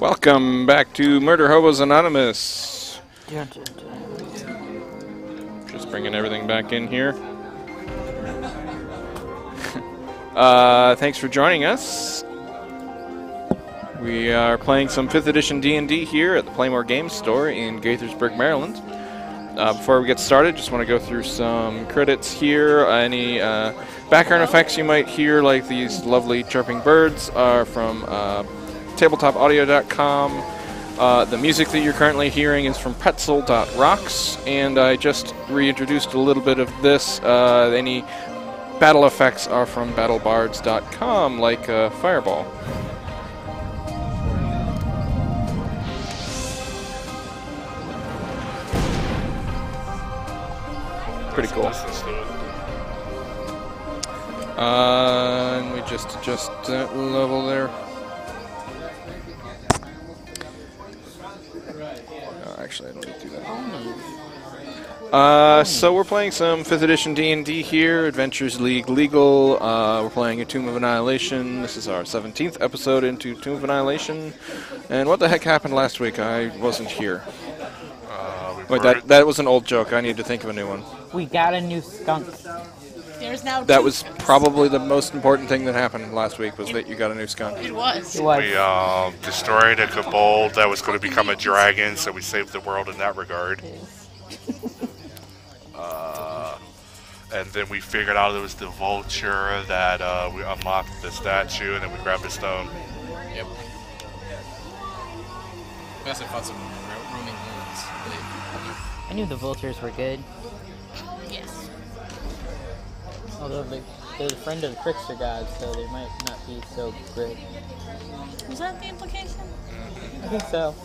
Welcome back to Murderhobos Anonymous. Just bringing everything back in here. Thanks for joining us. We are playing some 5th edition D&D here at the Playmore Games Store in Gaithersburg, Maryland. Before we get started, just want to go through some credits here. Any background effects you might hear, like these lovely chirping birds, are from tabletopaudio.com. The music that you're currently hearing is from pretzel.rocks, and I just reintroduced a little bit of this. Any battle effects are from battlebards.com, like Fireball. Pretty cool. And we just adjust that level there. Actually, I don't need to do that. So we're playing some 5th edition D&D here, Adventures League Legal. We're playing a Tomb of Annihilation. This is our 17th episode into Tomb of Annihilation. And what the heck happened last week? I wasn't here. Wait, that was an old joke. I need to think of a new one. We got a new skunk. There's now that was probably the most important thing that happened last week, was that you got a new skunk. It was. We destroyed a kobold that was going to become a dragon, so we saved the world in that regard. And then we figured out it was the vulture that we unlocked the statue, and then we grabbed the stone. Yep. We also fought some roaming wolves. I knew the vultures were good. Yes. Although they're the friend of the trickster gods, so they might not be so great. Was that the implication? I think so.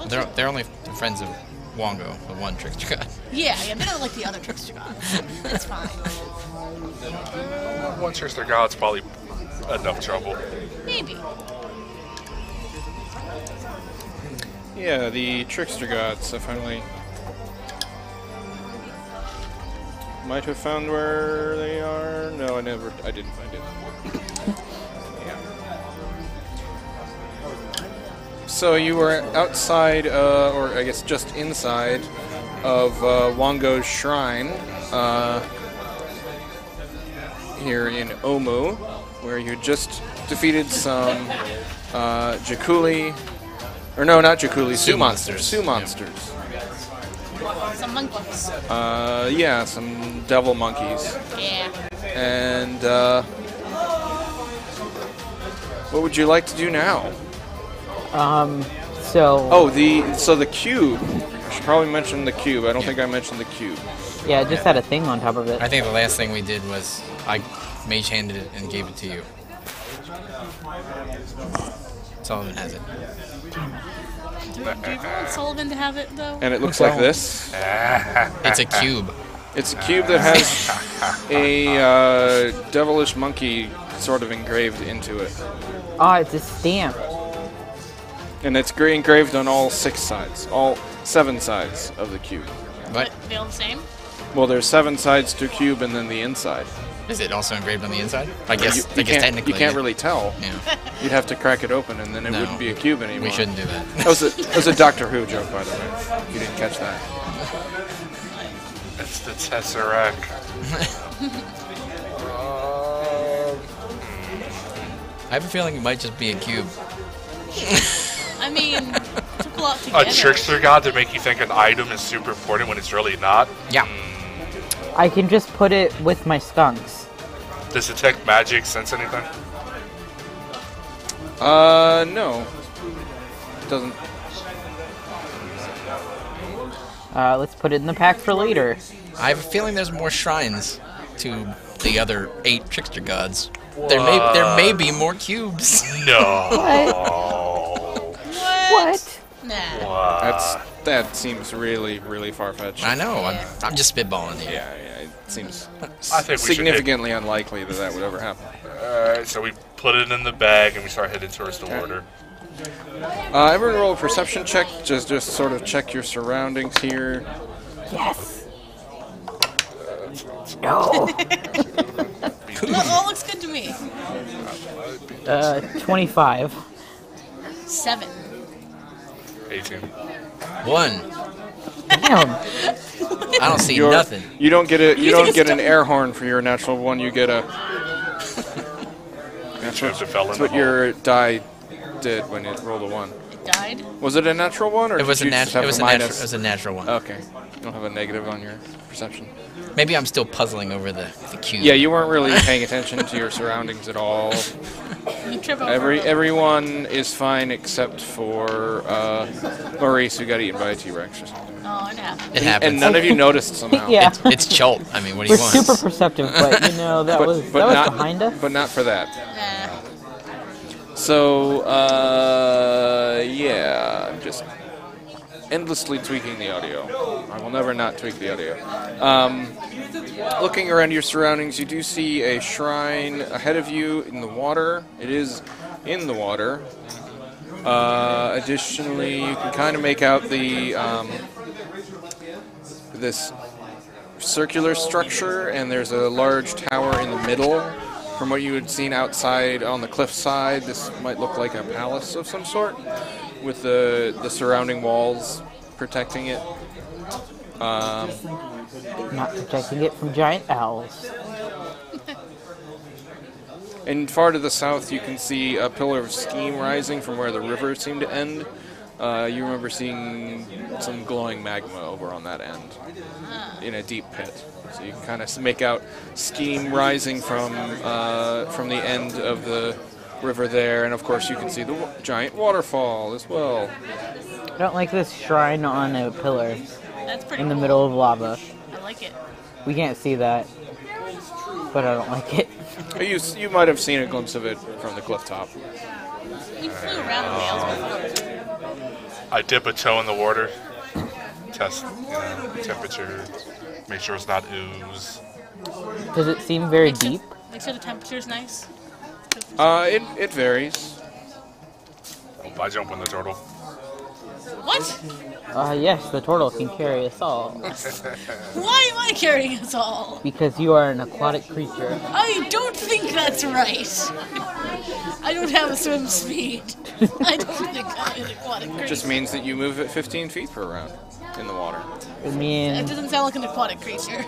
Okay. They're only friends of Wongo, the one trickster god. Yeah, they don't like the other trickster gods. It's fine. One trickster god's probably enough trouble. Maybe. Yeah, the trickster gods. I finally might have found where they are. No, I didn't find it. Yeah. So you were outside, or I guess just inside, of Wongo's shrine here in Omu, where you just defeated some Jakuli. Or no, not Jakuli, Sioux monsters. Sioux monsters. Some monkeys. Yeah, some devil monkeys. Yeah. And, what would you like to do now? So... Oh, the cube. I should probably mention the cube. I don't think I mentioned the cube. Yeah, it just had a thing on top of it. I think the last thing we did was I mage-handed it and gave it to you. Sullivan has it. Do you want Sullivan to have it, though? And it looks like this. It's a cube. It's a cube that has a devilish monkey sort of engraved into it. Oh, it's a stamp. And it's engraved on all 6 sides. All 7 sides of the cube. What? They all the same? Well, there's 7 sides to a cube and then the inside. Is it also engraved on the inside? I guess technically. You can't really tell. Yeah. You'd have to crack it open and then it wouldn't be a cube anymore. We shouldn't do that. That was a Doctor Who joke, by the way. You didn't catch that. It's the Tesseract. I have a feeling it might just be a cube. I mean, to pull out together. A trickster god to make you think an item is super important when it's really not? Yeah. I can just put it with my skunks. Does detect magic sense anything? No. It doesn't. Let's put it in the pack for later. I have a feeling there's more shrines to the other 8 trickster gods. What? There may be more cubes. No. What? Nah. That seems really, really far-fetched. I know. I'm just spitballing here. Yeah, it seems I think we significantly unlikely that would ever happen. Alright, so we put it in the bag and we start heading towards the order. Everyone roll a perception check. Just sort of check your surroundings here. Yes. No. All looks good to me. 25. 7. 18. 1. Damn. I don't see nothing. You don't get a. You You don't think get it's an air horn for your natural 1. You get a. That's what your die did when it rolled a 1. It died. Was it a natural 1 or It was did a you just natural. have It minus? was a natural one. Okay. You don't have a negative on your perception. Maybe I'm still puzzling over the cube. Yeah, you weren't really paying attention to your surroundings at all. You trip over. Everyone is fine except for Maurice, who got eaten by a T-Rex. Oh, it happened. It happens. And none of you noticed somehow. Yeah. It's Cholt. I mean, what do We're you want? super perceptive, but you know that was not, behind us. But not for that. Nah. So, yeah, I'm just endlessly tweaking the audio. I will never not tweak the audio. Looking around your surroundings, you do see a shrine ahead of you in the water. It is in the water. Additionally, you can kind of make out the this circular structure, and there's a large tower in the middle. From what you had seen outside on the cliffside, this might look like a palace of some sort, with the surrounding walls protecting it. Not protecting it from giant owls. And far to the south, you can see a pillar of steam rising from where the river seemed to end. You remember seeing some glowing magma over on that end, in a deep pit. So you can kind of make out steam rising from the end of the river there, and of course you can see the giant waterfall as well. I don't like this shrine on a pillar That's pretty in the cool. middle of lava. I like it. We can't see that, but I don't like it. You might have seen a glimpse of it from the cliff top. You flew around the whales before. I dip a toe in the water, test temperature, make sure it's not ooze. Does it seem very deep? Make sure the temperature's nice. It varies. Oh, I jump on the turtle. What? Yes, the turtle can carry us all. Why am I carrying us all? Because you are an aquatic creature. I don't think that's right. I don't have a swim speed. I don't think I'm an aquatic creature. Just means that you move at 15 feet per round in the water. I mean, It doesn't sound like an aquatic creature.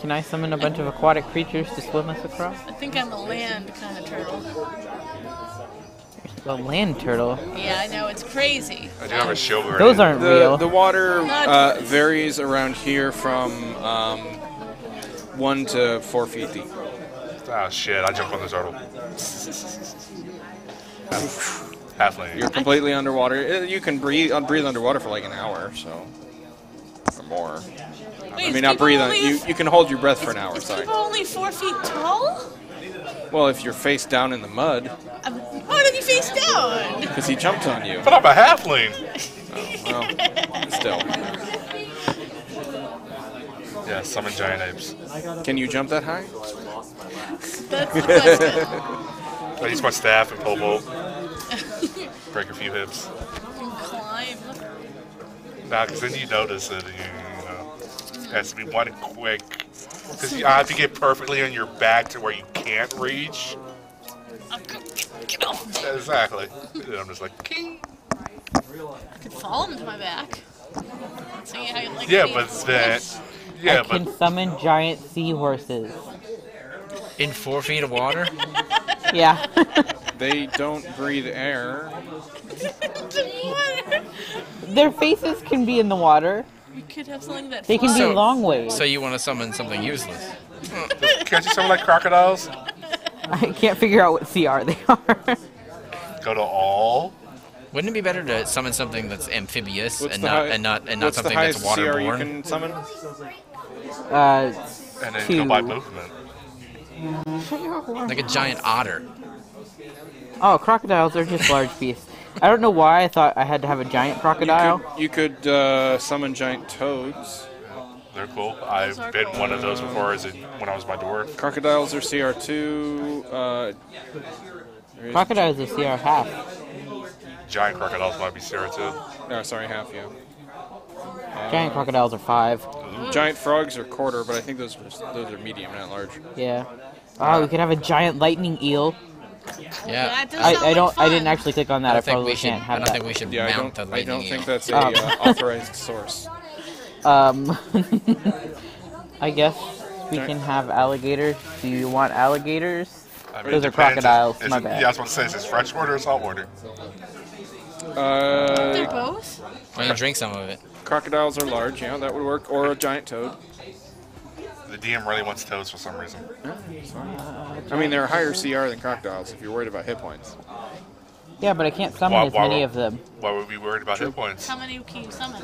can I summon a bunch of aquatic creatures to swim us across? I think I'm a land kind of turtle. A land turtle. Yeah, I know, it's crazy. I do have a shield ready. Those aren't real. The water Not- varies around here from 1 to 4 feet deep. Ah, shit, I jump on the turtle. Halfling. You're completely underwater. You can breathe underwater for like an hour, so or more. Wait, I mean, not breathe. You can hold your breath for an hour. Is Sorry. people only 4 feet tall? Well, if you're face down in the mud, Why did he face down? because he jumped on you. But I'm a halfling! Well, still. Yeah, summon giant apes. Can you jump that high? That's the question. I use my staff and pole vault. Break a few hips. Climb. Nah, because then you notice it, you know. It has to be one quick. Because you have to get perfectly on your back to where you can't reach. Get off. Exactly. And I'm just like, king. I could fall into my back. See how you like Yeah, me? but then. Yeah, I can but. summon giant seahorses. In 4 feet of water? Yeah. They don't breathe air. Their faces can be in the water. We could have something that They can be So- long ways. So you want to summon something useless? Can't you summon like crocodiles? I can't figure out what CR they are. Go to all. Wouldn't it be better to summon something that's amphibious What's and the not high- and not what's something the that's highest CR you waterborne? can summon? And then go by movement. Like a giant otter. Oh, crocodiles are just large beasts. I don't know why I thought I had to have a giant crocodile. You could summon giant toads. They're cool. I've been one of those before when I was my dwarf. Crocodiles are CR2. Crocodiles are CR half. Giant crocodiles might be CR2. No, sorry, half, yeah. Giant crocodiles are 5. Giant frogs are quarter, but I think those are medium, not large. Yeah. Oh, we could have a giant lightning eel. Yeah. That does sound I don't. like fun. I didn't actually click on that. I, I think probably we should. can't I have don't that. think we should Yeah, mount the I lightning don't think eel. that's a authorized source. I guess we can have alligators. Do you want alligators? I mean, Those it are depends. crocodiles. Is My it- bad. Yeah, I was about to say, is this freshwater or saltwater? They're both? Why don't you drink some of it? Crocodiles are large, yeah, that would work. Or a giant toad. The DM really wants toads for some reason. I mean, they're higher CR than crocodiles if you're worried about hit points. Yeah, but I can't summon as many of them. Why would we be worried about hit points? How many can you summon?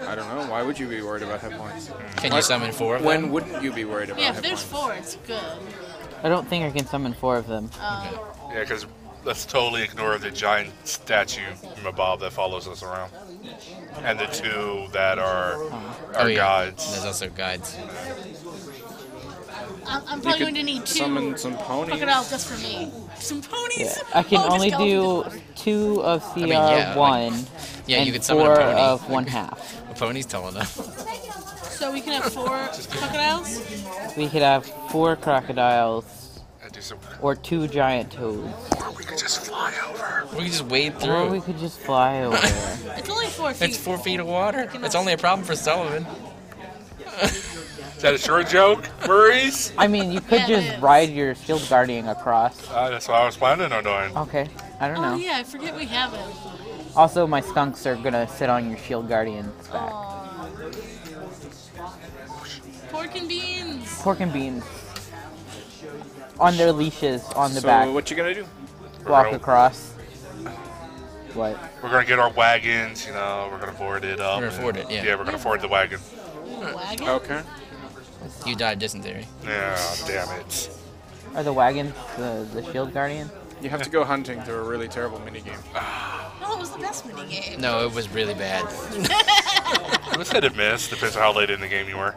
I don't know. Why would you be worried about hit points? Can you summon 4 of them? When wouldn't you be worried about Yeah, if hit there's points? 4, it's good. I don't think I can summon 4 of them. Yeah, because let's totally ignore the giant statue from above that follows us around. And the 2 that are our guides. There's also guides. I'm You probably could going to need 2 summon some ponies. crocodiles just for me. Some ponies. Yeah, I can Oh, only just do skeleton. 2 of CR mean, yeah, 1 Yeah, and you could summon 4 a pony. of 1/2. A pony's tall enough. So we can have 4 crocodiles? We could have 4 crocodiles And do some. or 2 giant toads. Or we could just fly over. We can just wade Or we through. could just fly over. It's only 4 feet. It's 4 feet of water. It's only a problem for Sullivan. Is that a short joke, Maurice? I mean, you could Yeah, it just is. ride your shield guardian across. That's what I was planning on doing. Okay, I don't Oh, know. yeah, I forget we have it. Also, my skunks are gonna sit on your shield guardian's back. Aw. Pork and beans. Pork and beans. On their leashes, on the So back. what you gonna do? Walk gonna- across. What? We're gonna get our wagons, you know, we're gonna board it up. We're gonna ford it, yeah. Yeah, we're gonna ford the wagon. Wagon? Okay. You died of dysentery. Yeah, damn it. Are the wagons the shield guardian? You have to go hunting through a really terrible minigame. No, it was the best minigame. No, it was really bad. It was hit and miss, depends on how late in the game you were.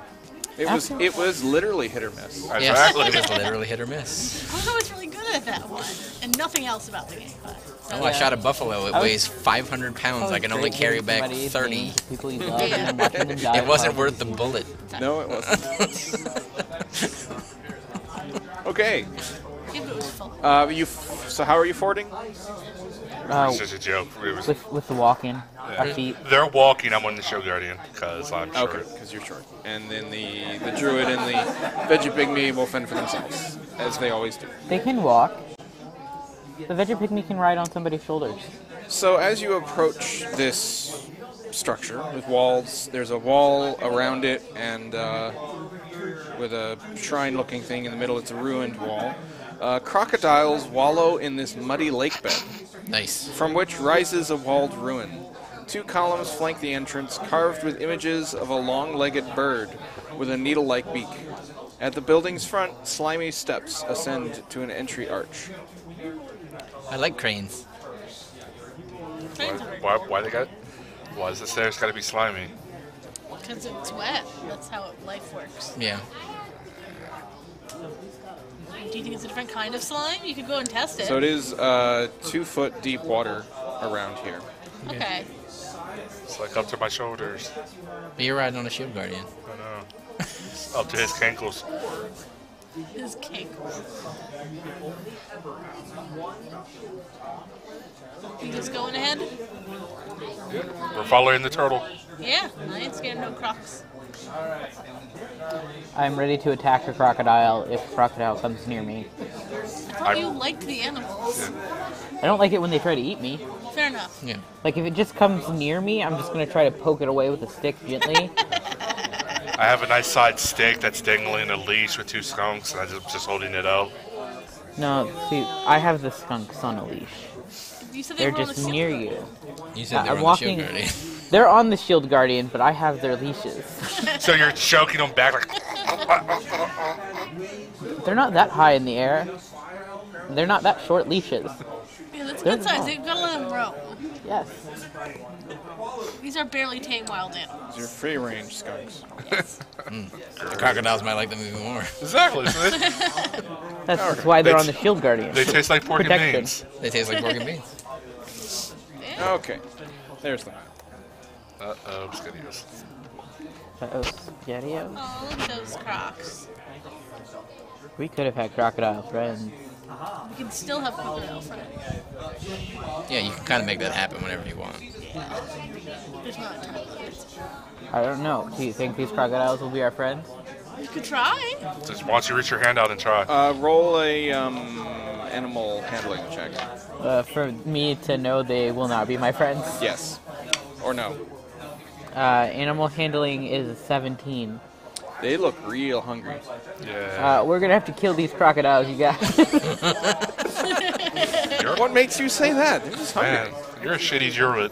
It was literally hit or miss. Yes, Exactly. it was literally hit or miss. I was always really good at that one. And nothing else about the game. But, Oh, I shot a buffalo. It I was- weighs 500 pounds. I can only Great carry games, back somebody 30. names People you love and then watching them die. It wasn't of worth the bullet. No, it wasn't. Okay. Yeah, but it was fun. So how are you fording? It's just a joke. It was, with the walking, our feet. they're walking, I'm on the show guardian, because I'm short. Okay, because you're short. And then the druid and the veggie pygmy will fend for themselves, as they always do. They can walk. The veggie pygmy can ride on somebody's shoulders. So as you approach this structure with walls, there's a wall around it, and with a shrine-looking thing in the middle. It's a ruined wall. Crocodiles wallow in this muddy lake bed, Nice. from which rises a walled ruin. 2 columns flank the entrance, carved with images of a long-legged bird with a needle-like beak. At the building's front, slimy steps ascend to an entry arch. I like cranes. Why they got? Why is the stairs gotta be slimy? Because it's wet. That's how life works. Yeah. Do you think it's a different kind of slime? You could go and test it. So it is 2 foot deep water around here. Okay. It's like up to my shoulders. But you're riding on a shield guardian. I know. Up to his cankles. His cake. You just going ahead? We're following the turtle. Yeah, I ain't scared of no crocs. I'm ready to attack a crocodile if a crocodile comes near me. I thought you liked the animals. I don't like it when they try to eat me. Fair enough. Yeah. Like, if it just comes near me, I'm just gonna try to poke it away with a stick gently. I have a nice side stick that's dangling a leash with 2 skunks, and I'm just holding it out. No, see, I have the skunks on a leash. You said they They're were on just a near shield. you. You said they I'm were on the shield walking- guardian. They're on the shield guardian, but I have their leashes. So you're choking them back like. They're not that high in the air. They're not that short leashes. Yeah, that's They're good size. long. They've got to let them roam. Yes. These are barely tame wild animals. These are free range skunks. The crocodiles might like them even more. Exactly. So That's why they're They on the shield guardian. they taste like pork and Protection. beans. They taste like pork and beans. Yeah. Okay, there's the map. Uh-oh, SpaghettiOs. Uh-oh, SpaghettiOs. Oh, look at those crocs. We could have had crocodile friends. We can still have crocodile friends. Yeah, you can kind of make that happen whenever you want. Yeah. There's not a time limit. I don't know. Do you think these crocodiles will be our friends? You could try. Just why don't you reach your hand out and try? Roll a animal handling check. For me to know they will not be my friends. Yes. Or no. Animal handling is 17. They look real hungry. Yeah. We're gonna have to kill these crocodiles, you guys. What makes you say that? They're just hungry. Man, you're a shitty druid.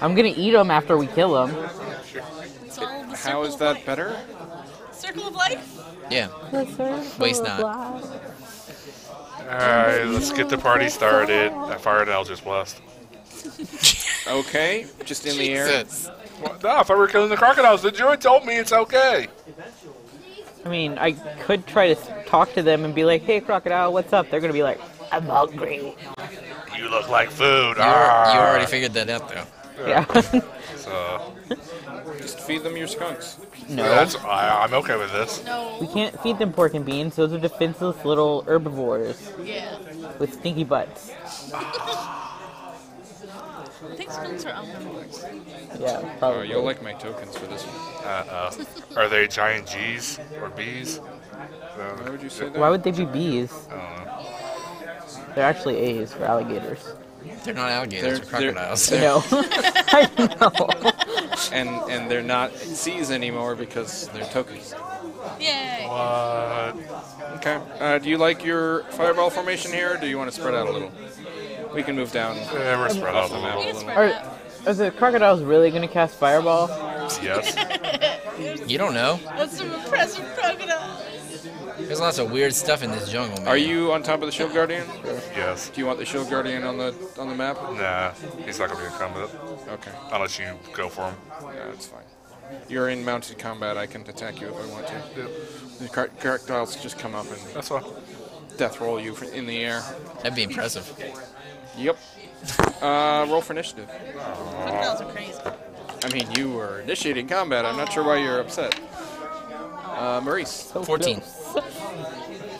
I'm gonna eat them after we kill them. It's all the How circle is of that life. better? Circle of life? Yeah. Waste not. Alright, let's get the party started. I fired Eldritch Blast. Okay, just in the air. Jesus. What? No, if I were killing the crocodiles, the druid told me it's okay. I mean, I could try to talk to them and be like, "Hey, crocodile, what's up?" They're gonna be like, "I'm hungry." You look like food. You already figured that out, though. Yeah. So, Just feed them your skunks. No, I'm okay with this. No. we can't feed them pork and beans. Those are defenseless little herbivores Yeah. with stinky butts. I think skunks are omnivores. Yeah, Oh, probably. you'll like my tokens for this one. Are they giant G's or B's? Why would you say that? Why would they be bees? I don't know. They're actually A's for alligators. They're not alligators, they're crocodiles. No. I know. And they're not C's anymore because they're tokens. Yay. What? Okay. Do you like your fireball formation here, or do you want to spread out a little? We can move down. Yeah, we're spread out a We little. can spread Are, it out. are the crocodiles really gonna cast fireball? Yes. You don't know. That's some impressive crocodile. There's lots of weird stuff in this jungle, man. Are you on top of the shield guardian? Yes. Do you want the shield guardian on the map? Nah, he's not gonna be in combat Okay. unless you go for him. Yeah, that's fine. You're in mounted combat. I can attack you if I want to. The crocodiles just come up and That's fine. death roll you in the air. That'd be impressive. Yep. Roll for initiative. Crocodiles are crazy. I mean, you were initiating combat. I'm not sure why you're upset. Maurice. 14.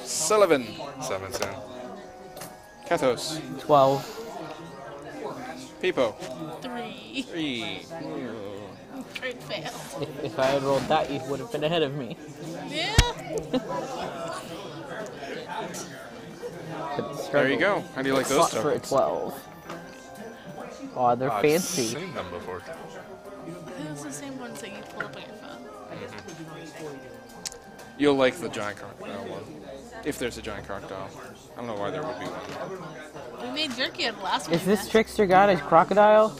Sullivan. 17. Kathos. 12. Peepo. 3. 3. Great fail. If I had rolled that, you would have been ahead of me. Yeah. There you go. How do you like those Fought for a tokens? 12. Aw, they're I've fancy. seen them before. Those are the same ones that you pull up on your phone. You'll like the giant crocodile one. If there's a giant crocodile. I don't know why there would be one. We made jerky out of the last one. Is this trickster god a crocodile?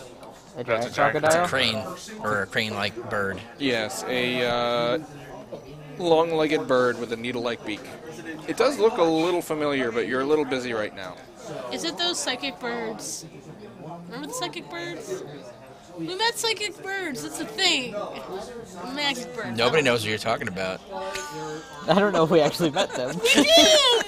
A That's giant a giant crocodile? Crane. Or a crane-like bird. Yes, a long-legged bird with a needle-like beak. It does look a little familiar, but you're a little busy right now. Is it those psychic birds? Remember the psychic birds? We met psychic birds. It's a thing. Magic birds. Nobody knows what you're talking about. I don't know if we actually met them. We did.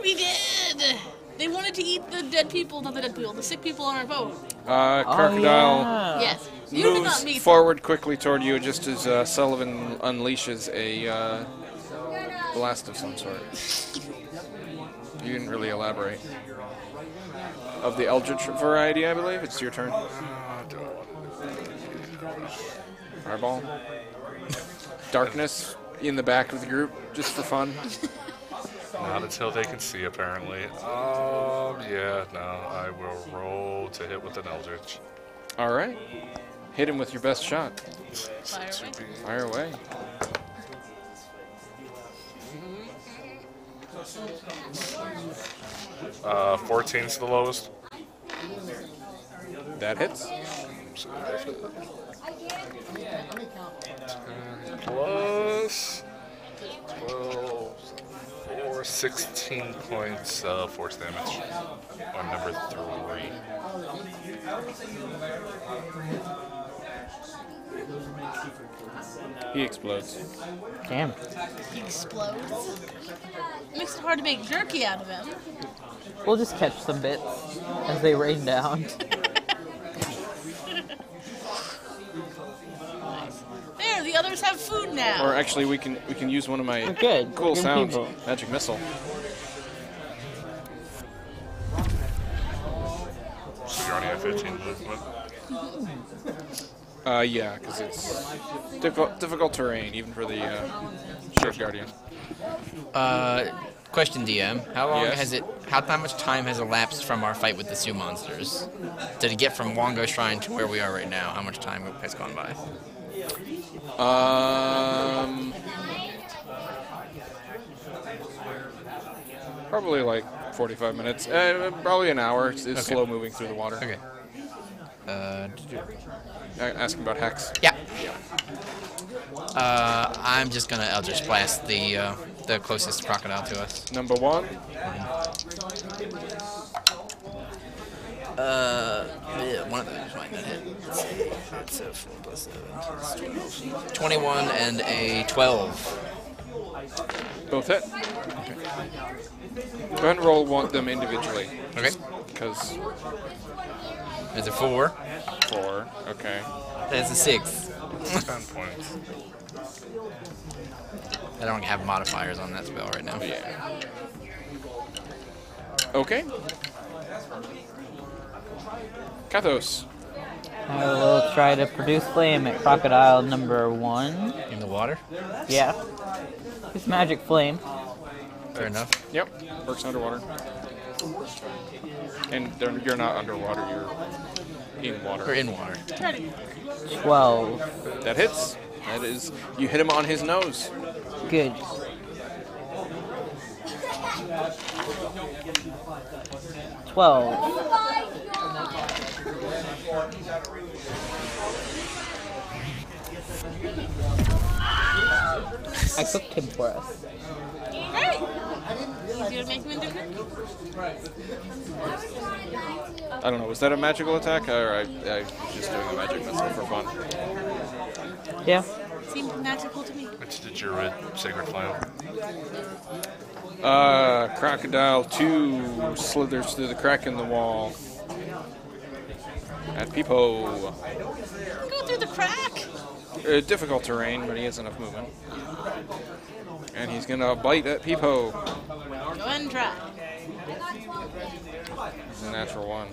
We did. They wanted to eat the dead people, not the dead people, the sick people on our boat. Crocodile Oh, yeah. Yes. You did not moves meet them. forward quickly toward you just as Sullivan unleashes a blast of some sort. You didn't really elaborate. Of the Eldritch variety, I believe. It's your turn. Fireball. Darkness in the back of the group, just for fun. Not until they can see, apparently. Yeah, no, I will roll to hit with an Eldritch. All right. Hit him with your best shot. Fire away. Fire away. Uh, 14's the lowest. That hits. Plus 12, 4, 16 points of force damage on number 3. He explodes. Damn. He explodes. Makes it hard to make jerky out of him. We'll just catch some bits as they rain down. There, the the others have food now. Or actually, we can use one of my Good. cool Good sounds. people. Magic missile. So you're only at 15 movement. Yeah, because it's difficult terrain, even for the Sheriff Guardian. Question, DM. How long Yes. has it? How much time has elapsed from our fight with the Sioux monsters? Did it get from Wongo Shrine to where we are right now? How much time has gone by? Probably like 45 minutes. Probably an hour. It's Okay. slow moving through the water. Okay. Asking about Hex. Yeah. I'm just gonna Eldritch Blast the closest crocodile to us. Number 1. One of those might not hit. It's a 4 plus 7. 21 and a 12. Both hit. Go ahead and roll them individually. Okay. Because There's a 4. 4. Okay. There's a 6. 10 points. I don't have modifiers on that spell right now. Yeah. Okay. Kathos. I will try to produce flame at crocodile number 1. In the water? Yeah. It's magic flame. Fair enough. Yep. Works underwater. And you're not underwater. You're in water. We're in water. 12. That hits. That is. You hit him on his nose. Good. I cooked him for us. Hey! You gonna make me dinner? I don't know. Was that a magical attack, or I was just doing a magic missile for fun? Yeah. Seemed magical to me. It's the Druid Sacred Flame. Crocodile 2 slithers through the crack in the wall. At Peepo. Go through the crack. Difficult terrain, but he has enough movement. And he's gonna bite at Peepo. Go ahead and try. It's a natural 1.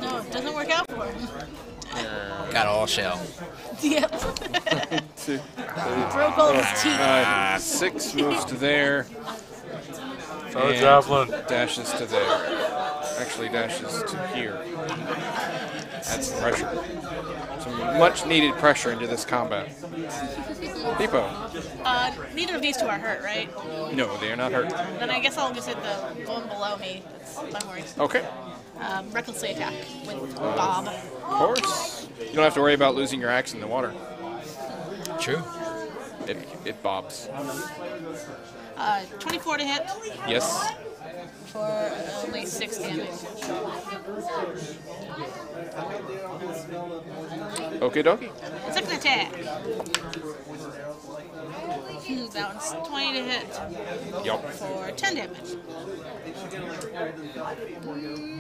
No, it doesn't work out for him. Got all shell. Yep. 2. Broke all his teeth. 6 moves to there. Throw a and javelin. Dashes to there. Actually dashes to here. That's pressure. Some much needed pressure into this combat. Peepo. Neither of these two are hurt, right? No, they are not hurt. Then I guess I'll just hit the one below me. That's my worries. Okay. Recklessly attack with Bob. Of course. You don't have to worry about losing your axe in the water. True. It bobs. 24 to hit Yes. for only 6 damage. Okie dokie. Second attack. That one's 20 to hit Yup. for 10 damage.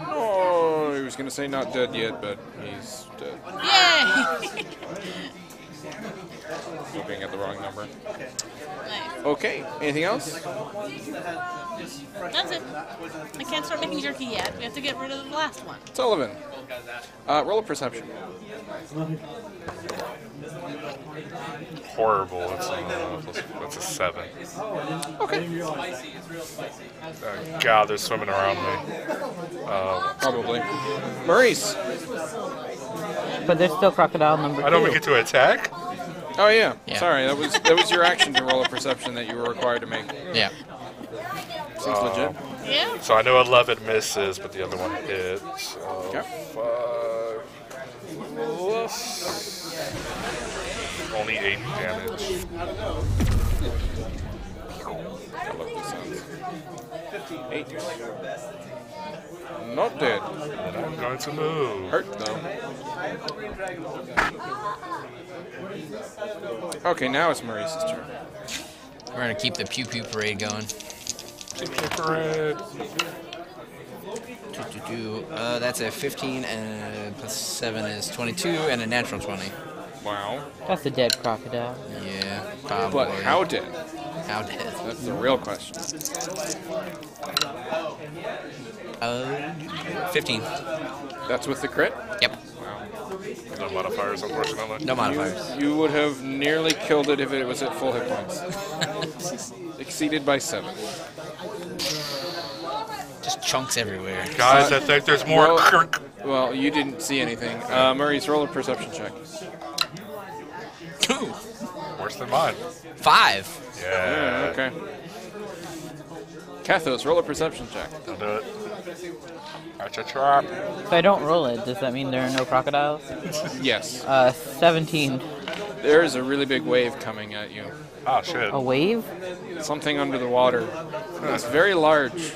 Oh, he was going to say not dead yet, but he's dead. Yay! Looking at the wrong number. Nice. Okay. Anything else? That's it. I can't start making jerky yet. We have to get rid of the last one. Sullivan. Roll a perception. Horrible. It's a 7. Okay. God, they're swimming around me. Probably. Maurice. But there's still crocodile number 2. I don't get to attack? Oh yeah. Yeah. Sorry, that was your action to roll a perception that you were required to make. Yeah. Seems legit. Yeah. So I know 11 misses, but the other one hits. So Okay. 5 plus only 8 damage. I love those sounds. 8. Not dead. And I'm going to move. Hurt though. Okay, now it's Maurice's turn. We're gonna keep the pew pew parade going. Parade. That's a 15 and plus 7 is 22 and a natural 20. Wow. That's a dead crocodile. Yeah, probably. But how dead? How dead? That's the real question. 15. That's with the crit? Yep. No modifiers, unfortunately. No modifiers. You would have nearly killed it if it was at full hit points. Exceeded by 7. Just chunks everywhere. Guys, I think there's more. Well, you didn't see anything. Murray's roll a perception check. 2. Worse than mine. 5. Yeah. Okay. Kathos, roll a perception check. Don't do it. That's a trap. If I don't roll it, does that mean there are no crocodiles? Yes. 17. There is a really big wave coming at you. Oh, shit. A wave? Something under the water. It's very large.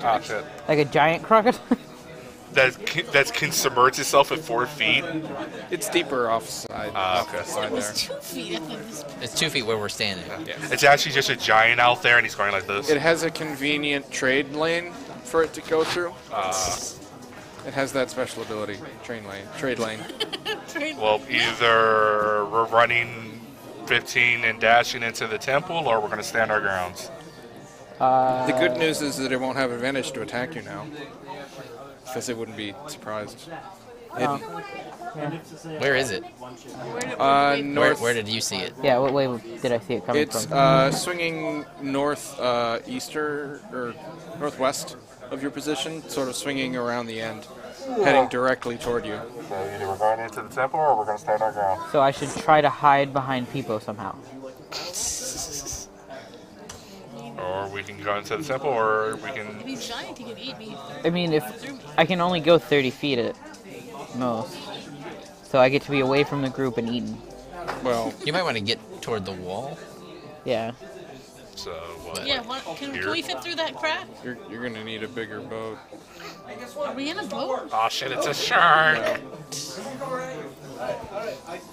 Oh, shit. Like a giant crocodile? That can submerge itself at 4 feet. It's deeper offside. Okay. Side It was there. 2 feet at this. It's 2 feet where we're standing. Yeah. It's actually just a giant out there, and he's going like this. It has a convenient trade lane for it to go through. It has that special ability, trade lane. Well, either we're running 15 and dashing into the temple, or we're going to stand our grounds. The good news is that it won't have advantage to attack you now, because it wouldn't be surprised. Hidden. Where is it? North. Where did you see it? Yeah, what way did I see it coming It's from? swinging north, easter or northwest of your position, sort of swinging around the end, heading directly toward you. So either we're going into the temple, or we're going to stand our ground. So I should try to hide behind people somehow. Or we can go into the temple, or we If can... he's giant, he could eat me. I mean, if I can only go 30 feet at most, so I get to be away from the group and eaten. Well, You might want to get toward the wall. Yeah. So, what? Yeah, can we fit through that crack? you're gonna need a bigger boat. Are we in a boat? Oh, shit, it's a shark!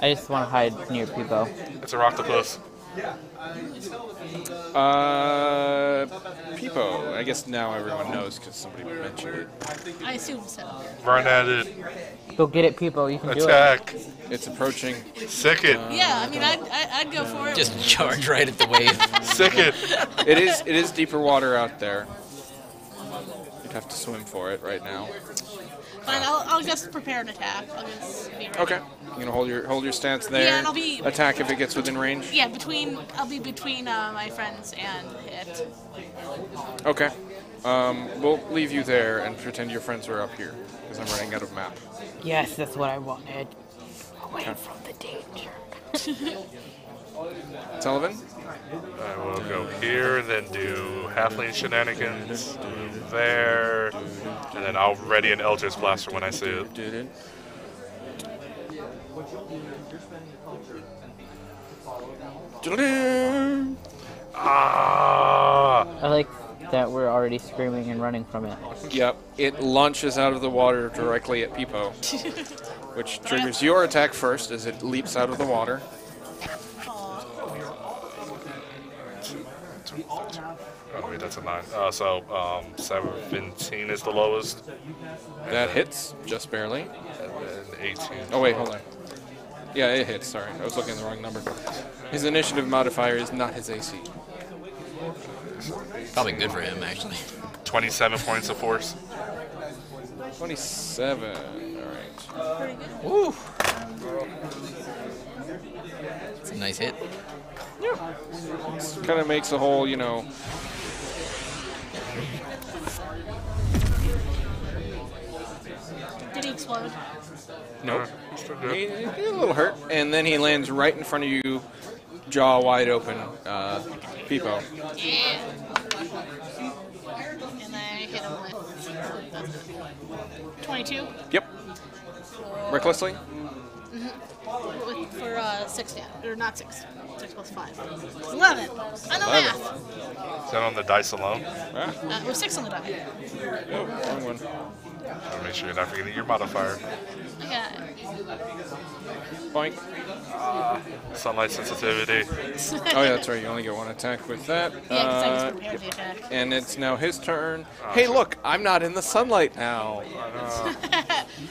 I just want to hide near people. It's a octopus. Peepo. I guess now everyone knows because somebody mentioned it. I assume so. Run at it. Go get it, people. You can do it. Attack. It's approaching. Sick it. Yeah, I mean, I'd go for it. Just charge right at the wave. Sick it. It is deeper water out there. You'd have to swim for it right now. Fine, I'll just prepare an attack. I'll just be ready. Okay. You're gonna hold your stance there. Yeah, and I'll be- attack if it gets within range. Yeah, I'll be between my friends and it. Okay. We'll leave you there and pretend your friends are up here because I'm running out of map. Yes, that's what I wanted. Away from the danger. Sullivan. I will go here, then do halfling shenanigans, do there, and then I'll ready an Eldritch Blaster when I see it. Did it. Ah! I like that we're already screaming and running from it. Yep. It launches out of the water directly at Peepo, which triggers your attack first as it leaps out of the water. Oh wait, that's a 9. So 17 is the lowest, That hits just barely. and then 18. Oh wait, hold on. Yeah, it hits. Sorry, I was looking at the wrong number. His initiative modifier is not his AC. Probably good for him, actually. 27 points of force. 27. All right. Woo! It's a nice hit. Kind of makes a whole, Did he explode? Nope. Still good. He's a little hurt, and then he lands right in front of you, jaw wide open, Peepo. Yeah. And I hit him with 22 Yep. Recklessly. for 6 damage, or not 6. 6 plus 5. It's 11. I know 11. math. Is that on the dice alone? Ah, It was 6 on the die. oh, wrong one. I'll make sure you're not forgetting your modifier. I got it. Boink. Sunlight sensitivity. Oh yeah, that's right. You only get one attack with that. Yeah, because I just prepared the attack. And it's now his turn. Hey, look, I'm not in the sunlight now.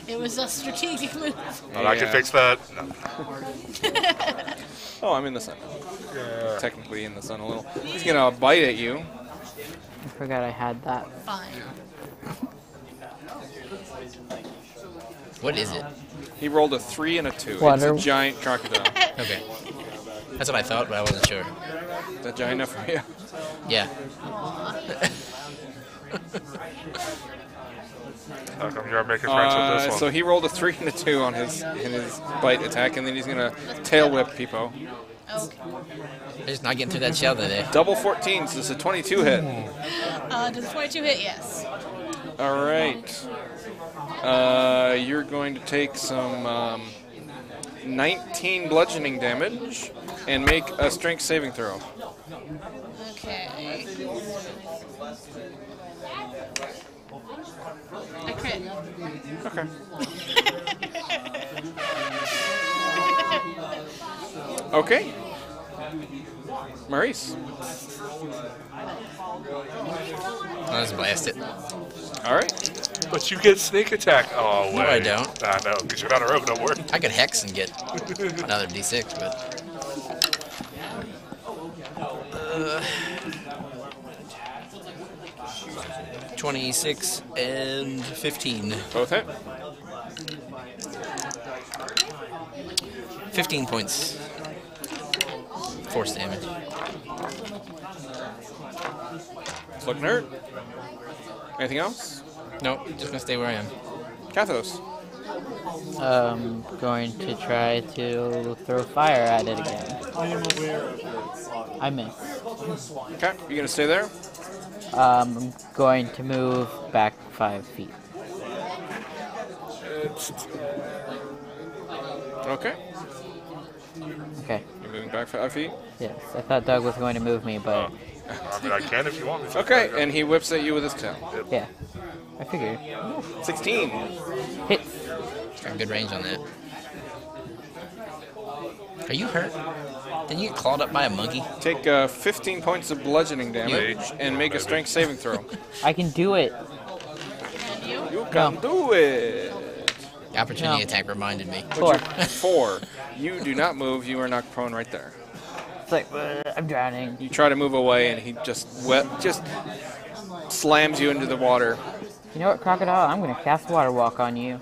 It was a strategic move. Well, I can fix that. No. Oh, I'm in the sun. Yeah. Technically in the sun a little. He's gonna bite at you. I forgot I had that. Fine. What is it? He rolled a 3 and a 2. Water. It's a giant crocodile. Okay. That's what I thought, but I wasn't sure. Is that giant enough for you? Yeah. How come you're making friends with this one? So he rolled a 3 and a 2 on his bite attack, and then he's gonna tail whip Peepo. Okay. I'm just not getting through that shell today. Double 14s. So it's a 22 hit. Does 22 hit? Yes. All right. You're going to take some 19 bludgeoning damage and make a strength saving throw. Okay. I crit. Okay. Okay. Maurice. Let's blast it. All right. But you get sneak attack. Oh, wait. No, I don't. I know, because you're not a rogue no more. I could hex and get another d6, but 26 and 15. Both hit. 15 points. Force damage. It's looking hurt. Anything else? Nope, just gonna stay where I am. Kathos. Going to try to throw fire at it again. I miss. Okay. You gonna stay there? I'm going to move back 5 feet. Okay. Okay. You're moving back 5 feet. Yes, I thought Doug was going to move me, but I mean, I can if you want me to. Okay, and he whips at you with his tail. yeah, I figured. 16. Hits. Got good range on that. Are you hurt? Did you get clawed up by a monkey? Take 15 points of bludgeoning damage and make a strength saving throw. I can do it. And you? You can do it. The opportunity No. attack reminded me. 4. 4. You do not move. You are knocked prone right there. It's like, I'm drowning. You try to move away, and he just slams you into the water. You know what, Crocodile? I'm going to cast Water Walk on you.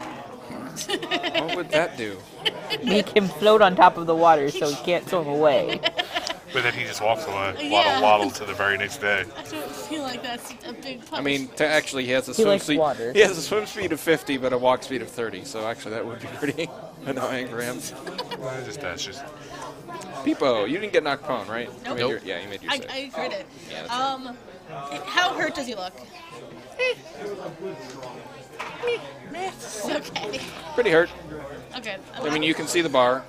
What would that do? Make him float on top of the water so he can't swim away. But then he just walks away. Yeah. Waddle to the very next day. I don't feel like that's a big punch. I mean, actually, he has a He swim likes speed. water. He has a swim speed of 50, but a walk speed of 30. So actually, that would be pretty annoying for him. That's just. Peepo, you didn't get knocked prone, right? Nope. You made you made your save. I crit it. Yeah, that's How hurt does he look? It's okay. Pretty hurt. Okay. I mean, you can see the bar.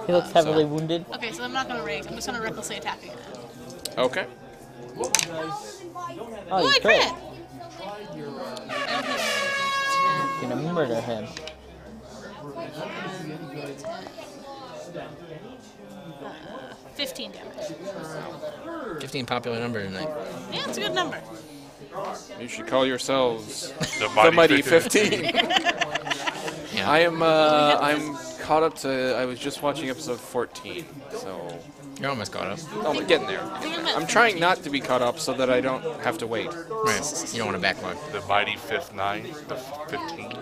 He looks heavily wounded. Okay, so I'm not gonna rage. I'm just gonna recklessly attack again. Okay. Oh, Oh, you I crit. crit! You're gonna murder him. 15 damage. 15 popular number tonight. Yeah, it's a good number. You should call yourselves The the Mighty 15. Yeah. I'm caught up to. I was just watching episode 14, so You're almost caught up. I'm getting there. I'm trying not to be caught up so that I don't have to wait. Right. You don't want to backlog. The mighty fifth nine, the 15.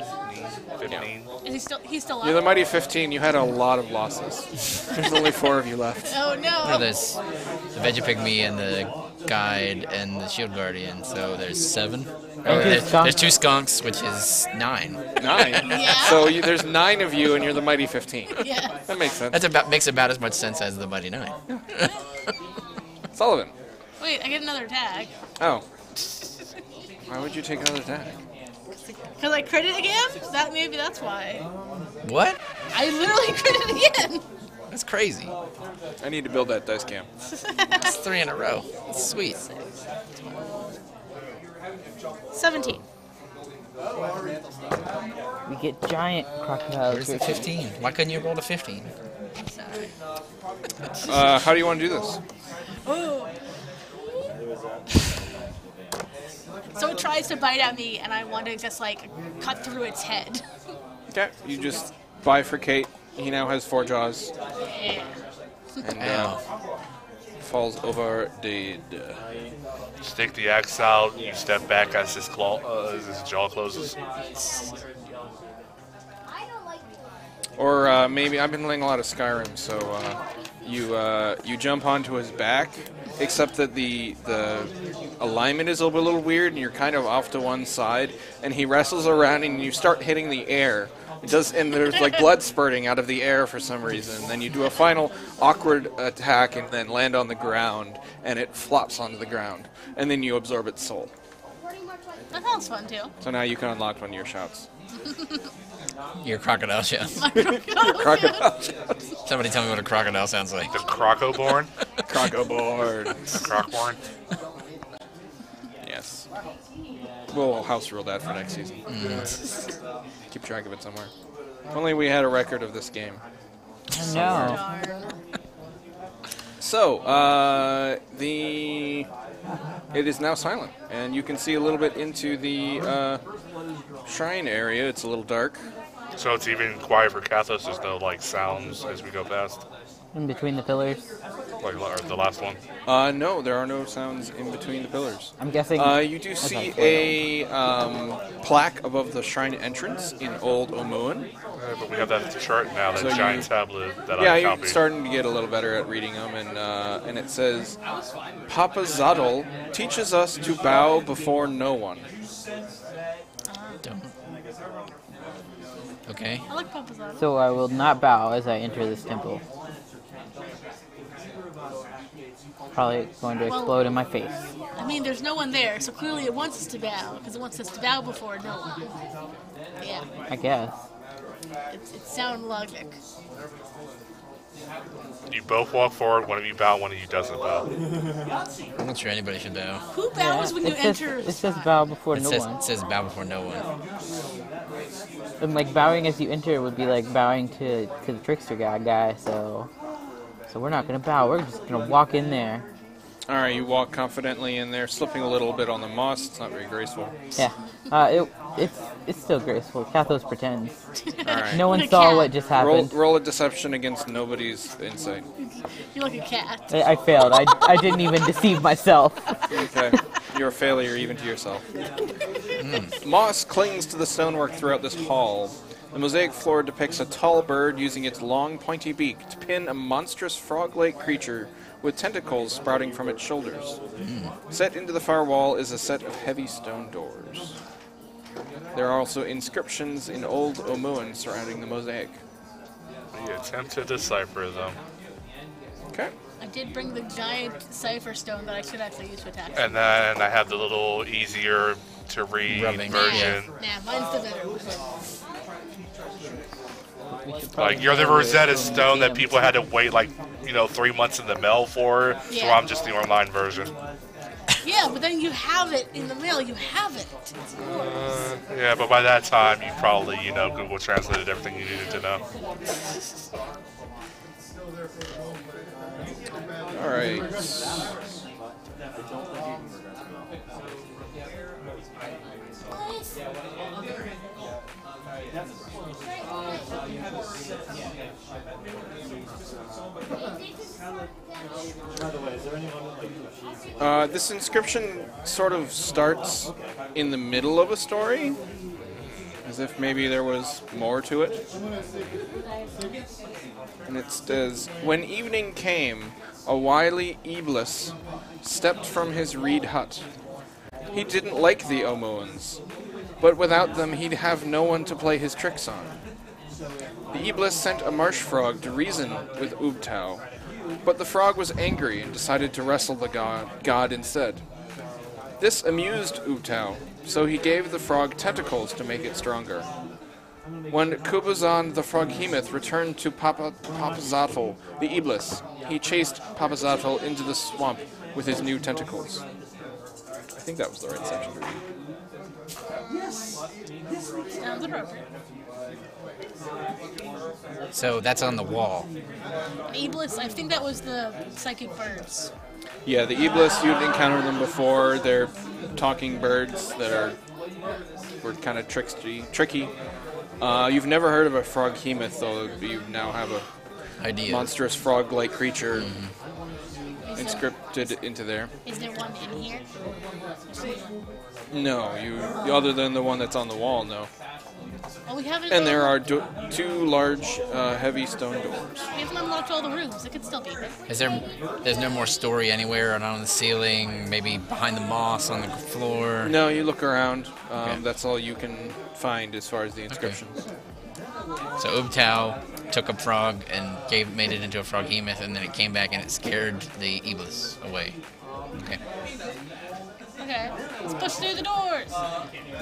15. Is he's still up? You're the Mighty 15. You had a lot of losses. There's only 4 of you left. Oh no! No, there's the Vegapygmy and the Guide and the Shield Guardian, so there's 7. There's 2 skunks, which is 9. 9. Yeah. So there's 9 of you, and you're the Mighty 15. Yeah. That makes sense. Makes about as much sense as the Mighty 9. Wait, Sullivan. I get another tag. Oh. Why would you take another attack? Cause I crit it again? Maybe that's why. What? I literally crit it again. That's crazy. I need to build that dice cam. That's 3 in a row. That's sweet. 17. We get giant crocodiles. Where's the 15? Why couldn't you roll a 15? How do you want to do this? Ooh. So it tries to bite at me, and I want to just like cut through its head. Okay. You just bifurcate he now has 4 jaws Yeah. and Ow. falls over dead. Stick the axe out. You step back as his jaw closes. Or maybe I've been playing a lot of Skyrim, so you jump onto his back, except that the alignment is a little weird, and you're kind of off to one side, and he wrestles around, and you start hitting the air. It does, and there's like blood spurting out of the air for some reason. Then you do a final awkward attack, and then land on the ground, and it flops onto the ground, and then you absorb its soul. That sounds fun too. So now you can unlock one of your shouts. Your crocodile shouts. Crocodile shouts. Somebody tell me what a crocodile sounds like. The Crocoborn. Crocoborn. Crocborn. Yes. We'll house rule that for next season. Keep track of it somewhere. If only we had a record of this game. No. Darn. So, it is now silent, and you can see a little bit into the shrine area. It's a little dark. So it's even quiet for Kathos. There's no like sounds as we go past. In between the pillars. Like the last one. No, there are no sounds in between the pillars. I'm guessing. You do see a plaque above the shrine entrance in Old Omuan. But we have that chart now, that So giant tablet that Yeah, I you're copied. starting to get a little better at reading them, and it says, Papa Zadal teaches us to bow before no one. Don't. Okay. I like Papazotto. So I will not bow as I enter this temple. Probably going to explode in my face. I mean, there's no one there, so clearly it wants us to bow, because it wants us to bow before no one. Yeah, I guess. it's sound logic. You both walk forward, one of you bow, one of you doesn't bow. I'm not sure anybody should bow. Who bows when you enter? It says bow before It no says, one. it says bow before no one. And like bowing as you enter would be like bowing to the trickster guy. So we're not gonna bow. We're just gonna walk in there. All right, you walk confidently in there, slipping a little bit on the moss. It's not very graceful. Yeah. It's still graceful. Kathos pretends. All right. No one Like a saw cat. what just happened. Roll a deception against nobody's insight. You're like a cat. I failed. I didn't even deceive myself. Okay. You're a failure even to yourself. Moss clings to the stonework throughout this hall. The mosaic floor depicts a tall bird using its long, pointy beak to pin a monstrous frog-like creature with tentacles sprouting from its shoulders. Set into the far wall is a set of heavy stone doors. There are also inscriptions in Old Omuan surrounding the mosaic. We attempt to decipher them. Okay. I did bring the giant cipher stone that I should actually use to attack. And then I have the little easier to read Rubbing, version. Nah, mine's the better one. Like, you're the Rosetta Stone that people had to wait, 3 months in the mail for. So Yeah. I'm just the online version. Yeah, but then you have it in the mail. You have it. It's yours. Yeah, but by that time, you probably, Google translated everything you needed to know. All right. This inscription sort of starts in the middle of a story, as if maybe there was more to it. And it says, when evening came, a wily Iblis stepped from his reed hut. He didn't like the Omuans, but without them he'd have no one to play his tricks on. The Iblis sent a marsh frog to reason with Ubtao, but the frog was angry and decided to wrestle the god instead. This amused Ubtao, so he gave the frog tentacles to make it stronger. When Kubazan the Froghemoth returned to Papazatl, the Iblis, he chased Papazatl into the swamp with his new tentacles. I think that was the right section to read. Sounds appropriate. So that's on the wall. Iblis, I think that was the psychic birds. Yeah, the Iblis, you'd encountered them before. They're talking birds that were kind of tricky. You've never heard of a froghemoth, though. You now have a Idea. monstrous frog-like creature inscripted into there. Is there one in here? No, other than the one that's on the wall, no. Oh, we haven't. And there are two large, heavy stone doors. We haven't unlocked all the rooms. It could still be there. There's no more story anywhere, or on the ceiling, maybe behind the moss on the floor? No, you look around. Okay. That's all you can find as far as the inscriptions. So Ubtao took a frog and made it into a froghemoth, and then it came back and it scared the Iblis away. Okay. Okay, let's push through the doors.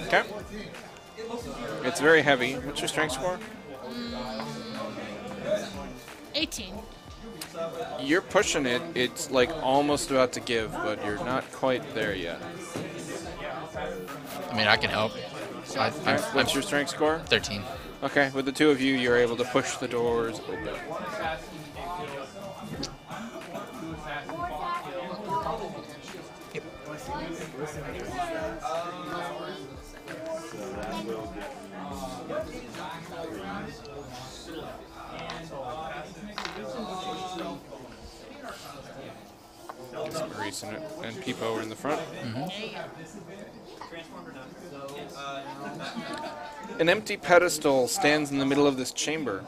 Okay. It's very heavy. What's your strength score? 18. You're pushing it. It's like almost about to give, but you're not quite there yet. I mean, I can help. What's your strength score? 13. Okay, with the two of you, you're able to push the doors open. Yep. Get some grease in it. And Peepo are in the front. An empty pedestal stands in the middle of this chamber.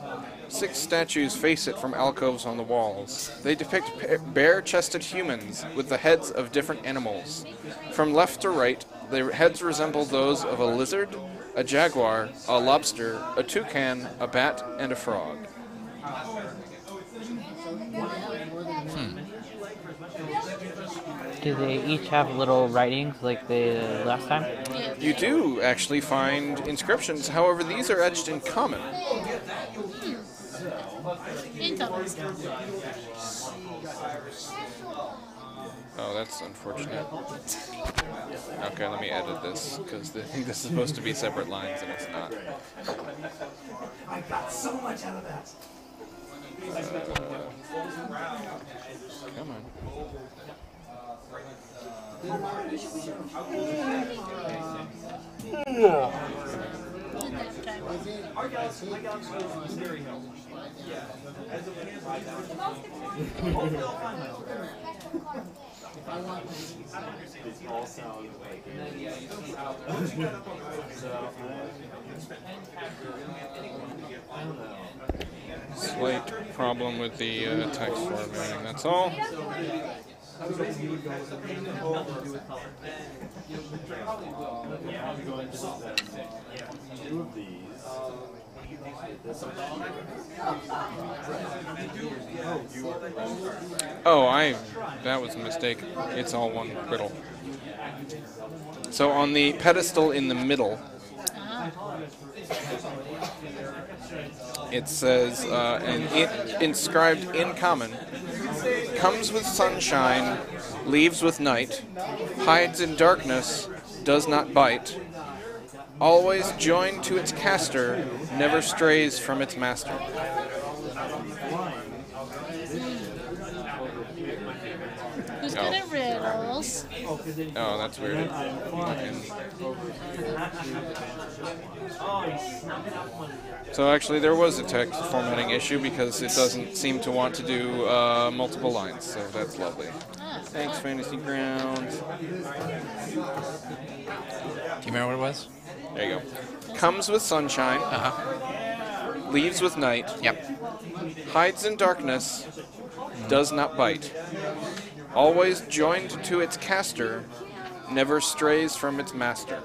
6 statues face it from alcoves on the walls. They depict bare-chested humans with the heads of different animals. From left to right, their heads resemble those of a lizard, a jaguar, a lobster, a toucan, a bat, and a frog. Do they each have little writings like the last time? You do actually find inscriptions, however, these are etched in common. Oh, that's unfortunate. Okay, let me edit this, because I think this is supposed to be separate lines, and it's not. I got so much out of that. Come on. Slight problem with the text formatting, that's all. Oh, that was a mistake. It's all one riddle. So on the pedestal in the middle, it says, inscribed in common, comes with sunshine, leaves with night, hides in darkness, does not bite, always joined to its caster, never strays from its master. Who's good at riddles? Oh, that's weird. So actually there was a text formatting issue because it doesn't seem to want to do multiple lines, so that's lovely. Thanks, Fantasy Grounds. Do you remember what it was? There you go. Comes with sunshine, leaves with night, hides in darkness, does not bite. Always joined to its caster, never strays from its master.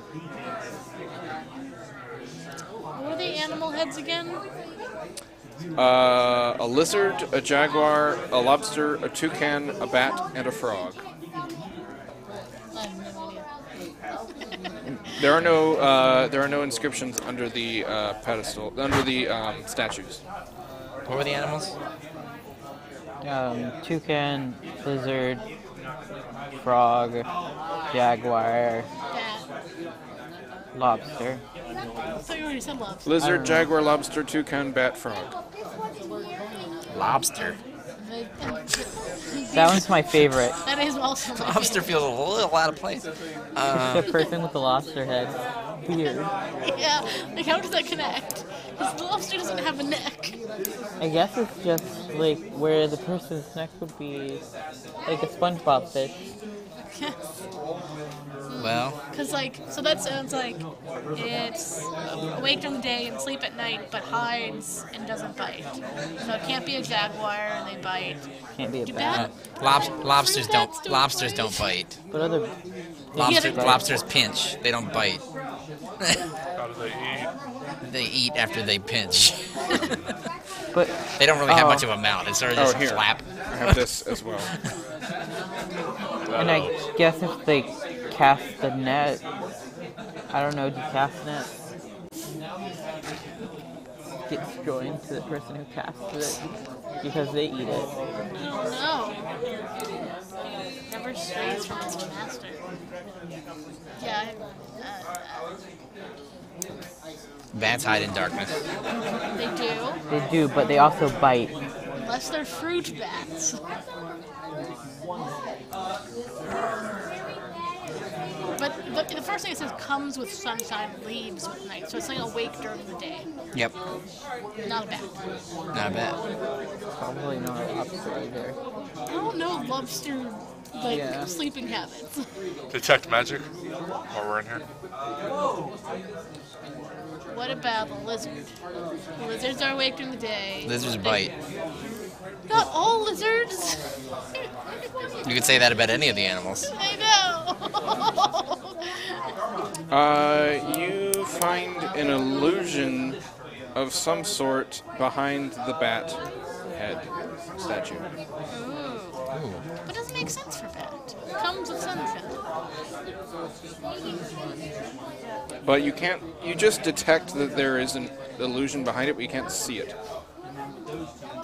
What are the animal heads again? A lizard, a jaguar, a lobster, a toucan, a bat, and a frog. I have no idea. There are no inscriptions under the pedestal, under the statues. What were the animals? Toucan, lizard, frog, jaguar, Bat. lobster. I thought you already said love. Lizard, jaguar, lobster, toucan, bat, frog. Lobster. That one's my favorite. That is also my Lobster feels a little out of place. The person with the lobster head. Weird. Yeah, like how does that connect? Because the lobster doesn't have a neck. I guess it's just like where the person's neck would be like a SpongeBob fish. Yes. Well, Because, like, so that sounds like it's awake during the day and asleep at night, but hides and doesn't bite. So it can't be a jaguar and they bite. Can't be a Do bat. lobsters Bats don't. don't Lobsters bite. don't bite. But other Lobsters pinch. They don't bite. How do they eat? They eat after they pinch. but They don't really have much of a mouth. It's sort of just here. flap. I have this as well. and I guess if they cast the net, I don't know, do cast nets gets joined to the person who casts it because they eat it. I don't know. Never strays from its master. Yeah. Bats hide in darkness. They do. They do, but they also bite. Unless they're fruit bats. But the first thing it says comes with sunshine, leaves with night. So it's like awake during the day. Yep. Not a bat. Not bad. Probably not a lobster either. I don't know lobster sleeping habits. Detect magic while we're in here. What about the lizard? Lizards are awake during the day. Lizards bite. Not all lizards. You could say that about any of the animals. I know. You find an illusion of some sort behind the bat head statue. Ooh. But it doesn't make sense for bat. It comes with sunshine. But you can't. You just detect that there is an illusion behind it, but you can't see it.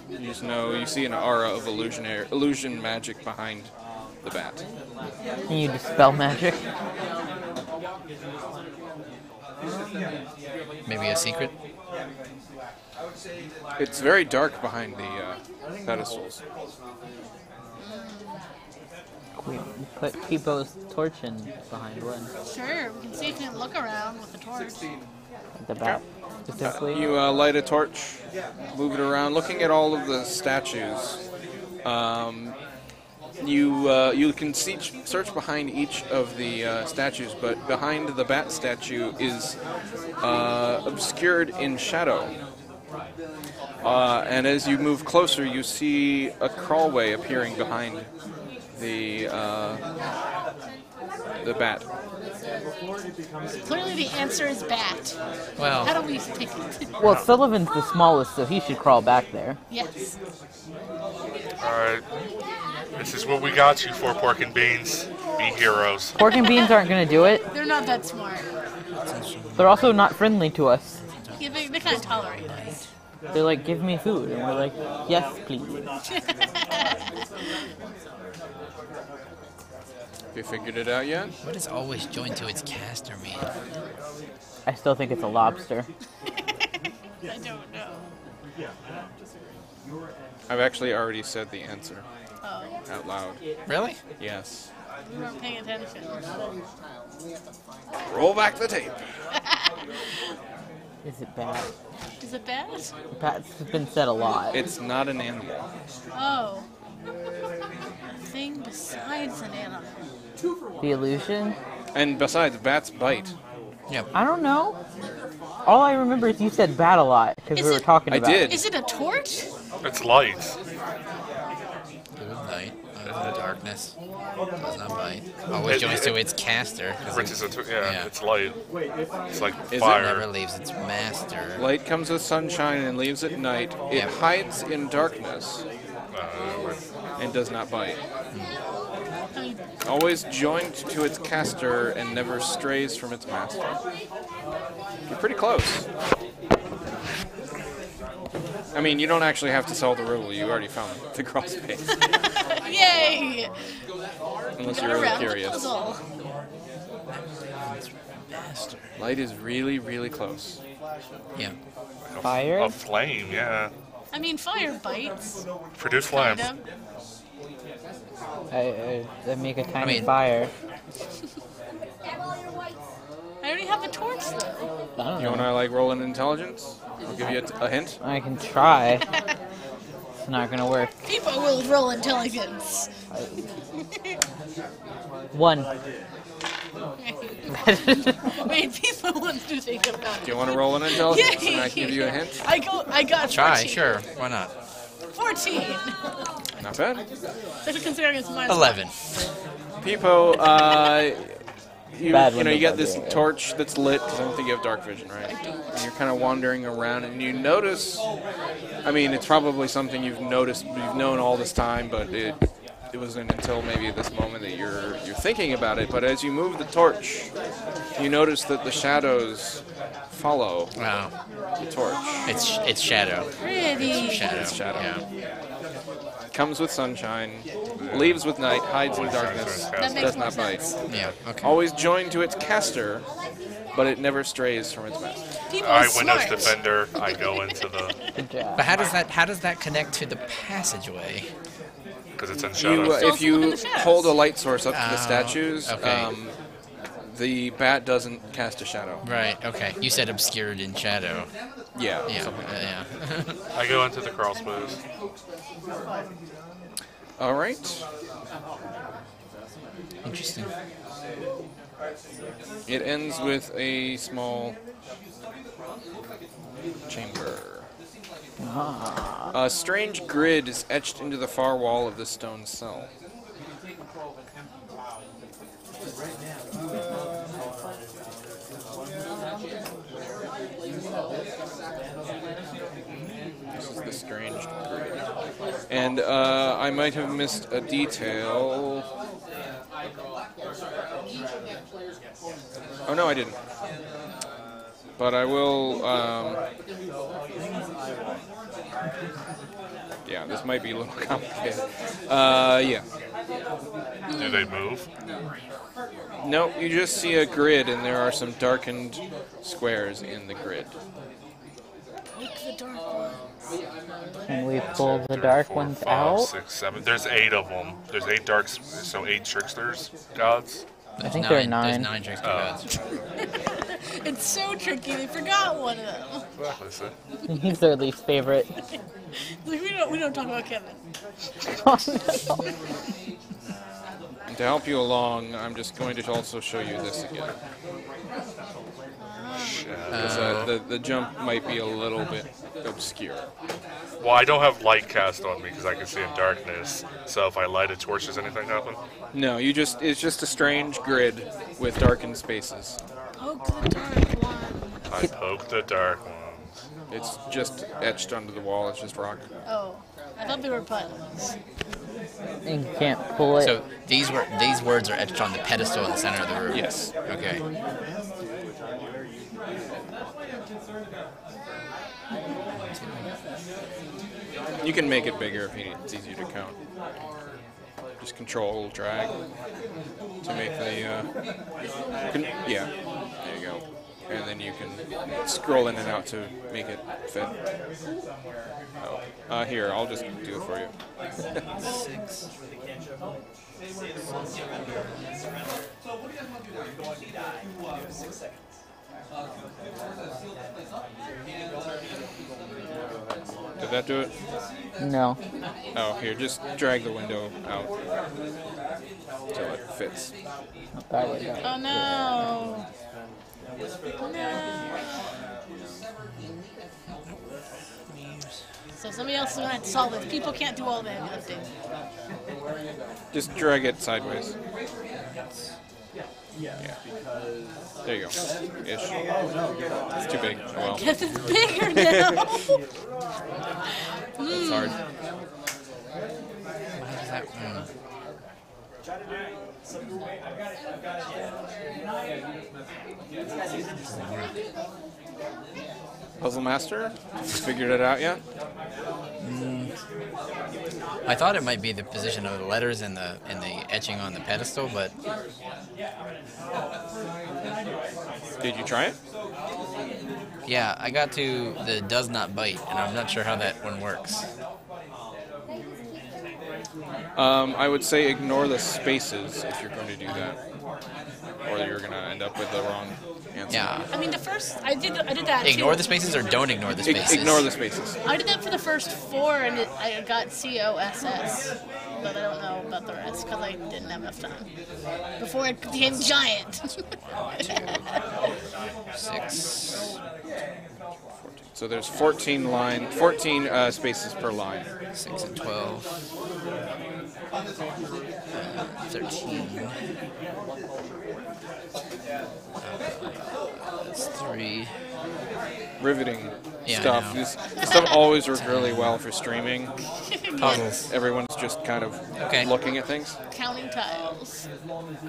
You just know you see an aura of illusion magic behind the bat. Can you dispel magic? Maybe a secret. It's very dark behind the pedestals. We put Peepo's torch in behind one. Sure, we can see if we can look around with the torch. The bat, specifically. You light a torch, move it around, looking at all of the statues. You can search behind each of the statues, but behind the bat statue is obscured in shadow. And as you move closer, you see a crawlway appearing behind the bat. Clearly the answer is bat. Well, How do we pick it? Well, Sullivan's the smallest, so he should crawl back there. Yes. Alright. This is what we got you for, pork and beans. Be heroes. Pork and beans aren't gonna do it. They're not that smart. They're also not friendly to us. Yeah, they kind of tolerate us. They're like, give me food, and we're like, yes, please. Have you figured it out yet? what is always joined to its caster mean? I still think it's a lobster. I don't know. I've actually already said the answer Oh, out loud. Really? Yes. we weren't paying attention. Roll back the tape. Is it bat? Is it bat? Bat's been said a lot. It's not an animal. Oh. A thing besides an animal. The illusion? And besides, bats bite. Yep. I don't know. All I remember is you said bat a lot, because Is we were it- talking I about it. did. Is it a torch? It's light. Good night. Out of the darkness. Does not bite. Always joins to its caster. 'Cause Which is Yeah. it's light. It's like Is it fire. never leaves its master. Light comes with sunshine and leaves at night. It Yeah. hides in darkness Uh, and does not bite. I mean, Always joined to its caster and never strays from its master. You're pretty close. I mean, you don't actually have to solve the riddle. You already found the crawl space. yay! Unless Got you're really around the curious. puzzle. Master. Light is really, really close. Yeah. Fire? A flame, yeah. I mean, fire bites. Produce flame. Kind of. I make a tiny mean- fire. I already have a torch, though? I don't You want know. to like roll an intelligence? I'll give you a hint. I can try. It's not gonna work. People will roll intelligence. 1. Wait, people want to think about it. Do you want to roll an intelligence? Yay! And I can give you a hint. I got 14. Try, sure. Why not? 14. Not bad. Especially considering it's minus 11. Peepo, you Bad know, window you get this bugger. torch that's lit, because I don't think you have dark vision, right? And you're kind of wandering around, and you notice, I mean, it's probably something you've noticed, you've known all this time, but it wasn't until maybe this moment that you're thinking about it. But as you move the torch, you notice that the shadows follow Wow. the torch. It's shadow. Pretty. Shadow. It's shadow. Yeah. Comes with sunshine, leaves with night, hides in darkness, That makes does more not bite. sense. Yeah. Okay. Always joined to its caster, but it never strays from its master. People I, are Windows smart. Defender, I go into the, Good job. But how does that connect to the passageway? because it's in You, shadows. if also look in you the shadows. hold a light source up to the Oh, statues, okay. the bat doesn't cast a shadow. Right. Okay. You said obscured in shadow. Yeah. Yeah. something like that. Yeah. I go into the crawl space. All right. Interesting. It ends with a small chamber. A strange grid is etched into the far wall of the stone cell. This is the strange grid. And I might have missed a detail. Oh no, I didn't. But I will. Yeah, this might be a little complicated. Yeah. Do they move? No, you just see a grid, and there are some darkened squares in the grid. Look the dark one. Can we pull the dark Four, ones five, out? 6, 7. There's 8 of them. There's 8 darks, so 8 tricksters, gods. I think there are 9. There's 9 trickster gods. It's so tricky. They forgot one of them. Exactly. So. He's their least favorite. Like, we don't talk about Kevin. Oh, no. And to help you along, I'm just going to also show you this again. Because the jump might be a little bit obscure. Well, I don't have light cast on me because I can see in darkness. So if I light a torch, does anything happen? No, it's just a strange grid with darkened spaces. Poke the dark one. I poke the dark ones. It's just etched onto the wall, it's just rock. Oh, I thought they were buttons. And you can't pull it. So these words are etched on the pedestal in the center of the room. Yes. Okay. You can make it bigger if you need, it's easier to count. Just control, drag to make the, yeah, there you go. And then you can scroll in and out to make it fit. Oh, here, I'll just do it for you. 6. Did that do it? No. Oh, here, just drag the window out until it fits. That way, that way. Oh no. No. So somebody else is going to have to solve this. People can't do all the heavy lifting. Just drag it sideways. Yeah. There you go. Ish. It's too big. Oh well. Guess it's bigger now. It's hard. Why does that? Puzzle Master? Figured it out yet? I thought it might be the position of the letters and the etching on the pedestal, but Did you try it? yeah, I got to the does not bite, and I'm not sure how that one works. I would say ignore the spaces if you're going to do that. Or you're going to end up with the wrong answer. Yeah. I mean, the first I did that. Ignore too. the spaces or don't ignore the spaces? Ignore the spaces. I did that for the first 4, and I got COSS, but I don't know about the rest because I didn't have enough time before it became giant. 6. So there's 14 spaces per line. 6 and 12. 13. That's 3. Riveting Yeah, I stuff. know. This stuff always works really well for streaming. Puzzles. Everyone's just kind of Okay. looking at things. Counting tiles.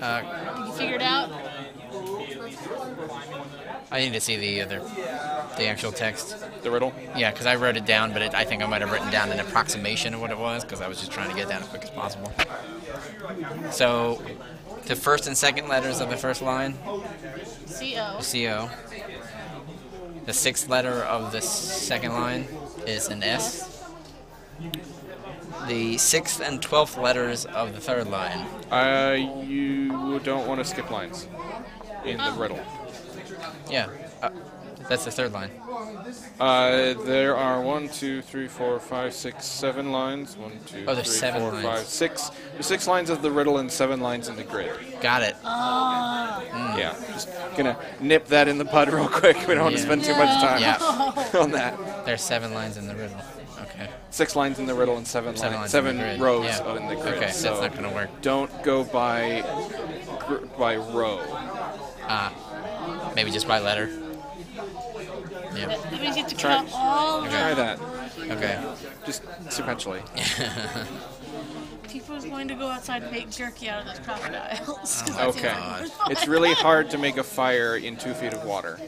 Uh, You figured out? I need to see the actual text. The riddle. Yeah, because I wrote it down, but I think I might have written down an approximation of what it was, because I was just trying to get it down as quick as possible. So, the first and second letters of the first line, CO. CO. The sixth letter of the second line is an S. The 6th and 12th letters of the third line. You don't want to skip lines in the riddle. Yeah, that's the third line. There are 1, 2, 3, 4, 5, 6, 7 lines. 1, 2, Oh, there's 3, 7 4, lines. 5, 6. There's 6 lines of the riddle and 7 lines in the grid. Got it. Yeah, just gonna nip that in the bud real quick. We don't want to Yeah. spend too much time Yeah, on that. there's 7 lines in the riddle. Okay. 6 lines in the riddle and 7 7 lines, lines in 7 the grid. rows Yeah. in the grid. Okay, so that's not gonna work. Don't go by row. Maybe just by letter. Yeah. That means you have to Try- count all the Try that. Okay. Just sequentially. people who's going to go outside and make jerky out of those crocodiles. 'Cause that Okay. seems It's really hard to make a fire in 2 feet of water.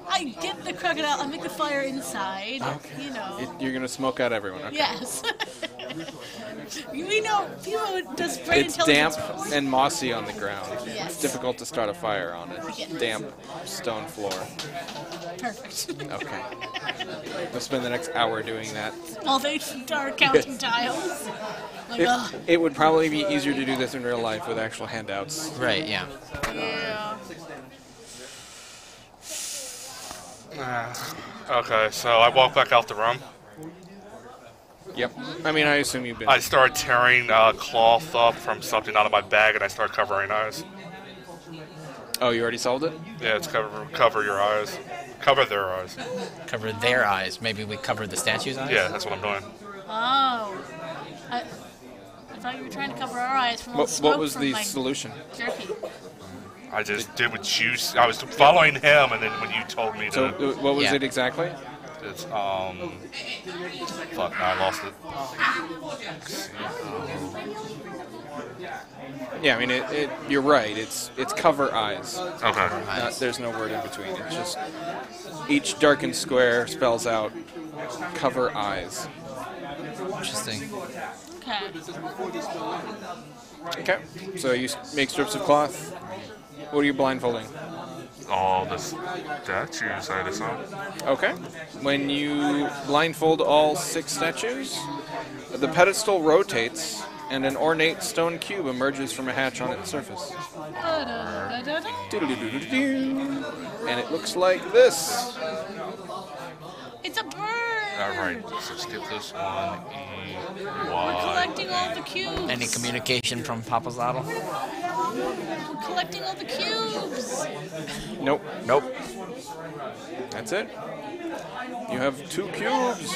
I get the crocodile. I make the fire inside. You know. You're gonna smoke out everyone. Okay. Yes. We know people who does brain It's damp intelligence. and mossy on the ground. Yes. It's difficult to start a fire on it. Yes. Damp stone floor. Perfect. Okay. We'll spend the next hour doing that. While they are counting tiles. Like, ugh. It would probably be easier to do this in real life with actual handouts. Right, yeah. Yeah. Okay, so I walk back out the room. Yep. I mean, I assume you've been. I start tearing cloth up from something out of my bag, and I start covering eyes. Oh, you already solved it? Yeah, it's cover your eyes. Cover their eyes. Cover their eyes. Maybe we cover the statue's eyes? Yeah, that's what I'm doing. Oh. I thought you were trying to cover our eyes from all the smoke What was from the my solution? jerky. I just did what you. I was following him, and then when you told me So, to, what was Yeah. it exactly? it's fuck, I lost it. Yeah, I mean, you're right. It's cover eyes. Okay. There's no word in between. It's just each darkened square spells out cover eyes. Interesting. Okay. Okay. So you make strips of cloth. What are you blindfolding? All the statues, I assume. Okay. When you blindfold all 6 statues, the pedestal rotates and an ornate stone cube emerges from a hatch on its surface. Da-da-da-da-da. Doo-doo-doo-doo-doo. And it looks like this. It's a bird. Alright, so skip this one. We're Y. collecting all the cubes. Any communication from Papa's Laddle? We're collecting all the cubes. Nope. Nope. That's it. You have 2 cubes.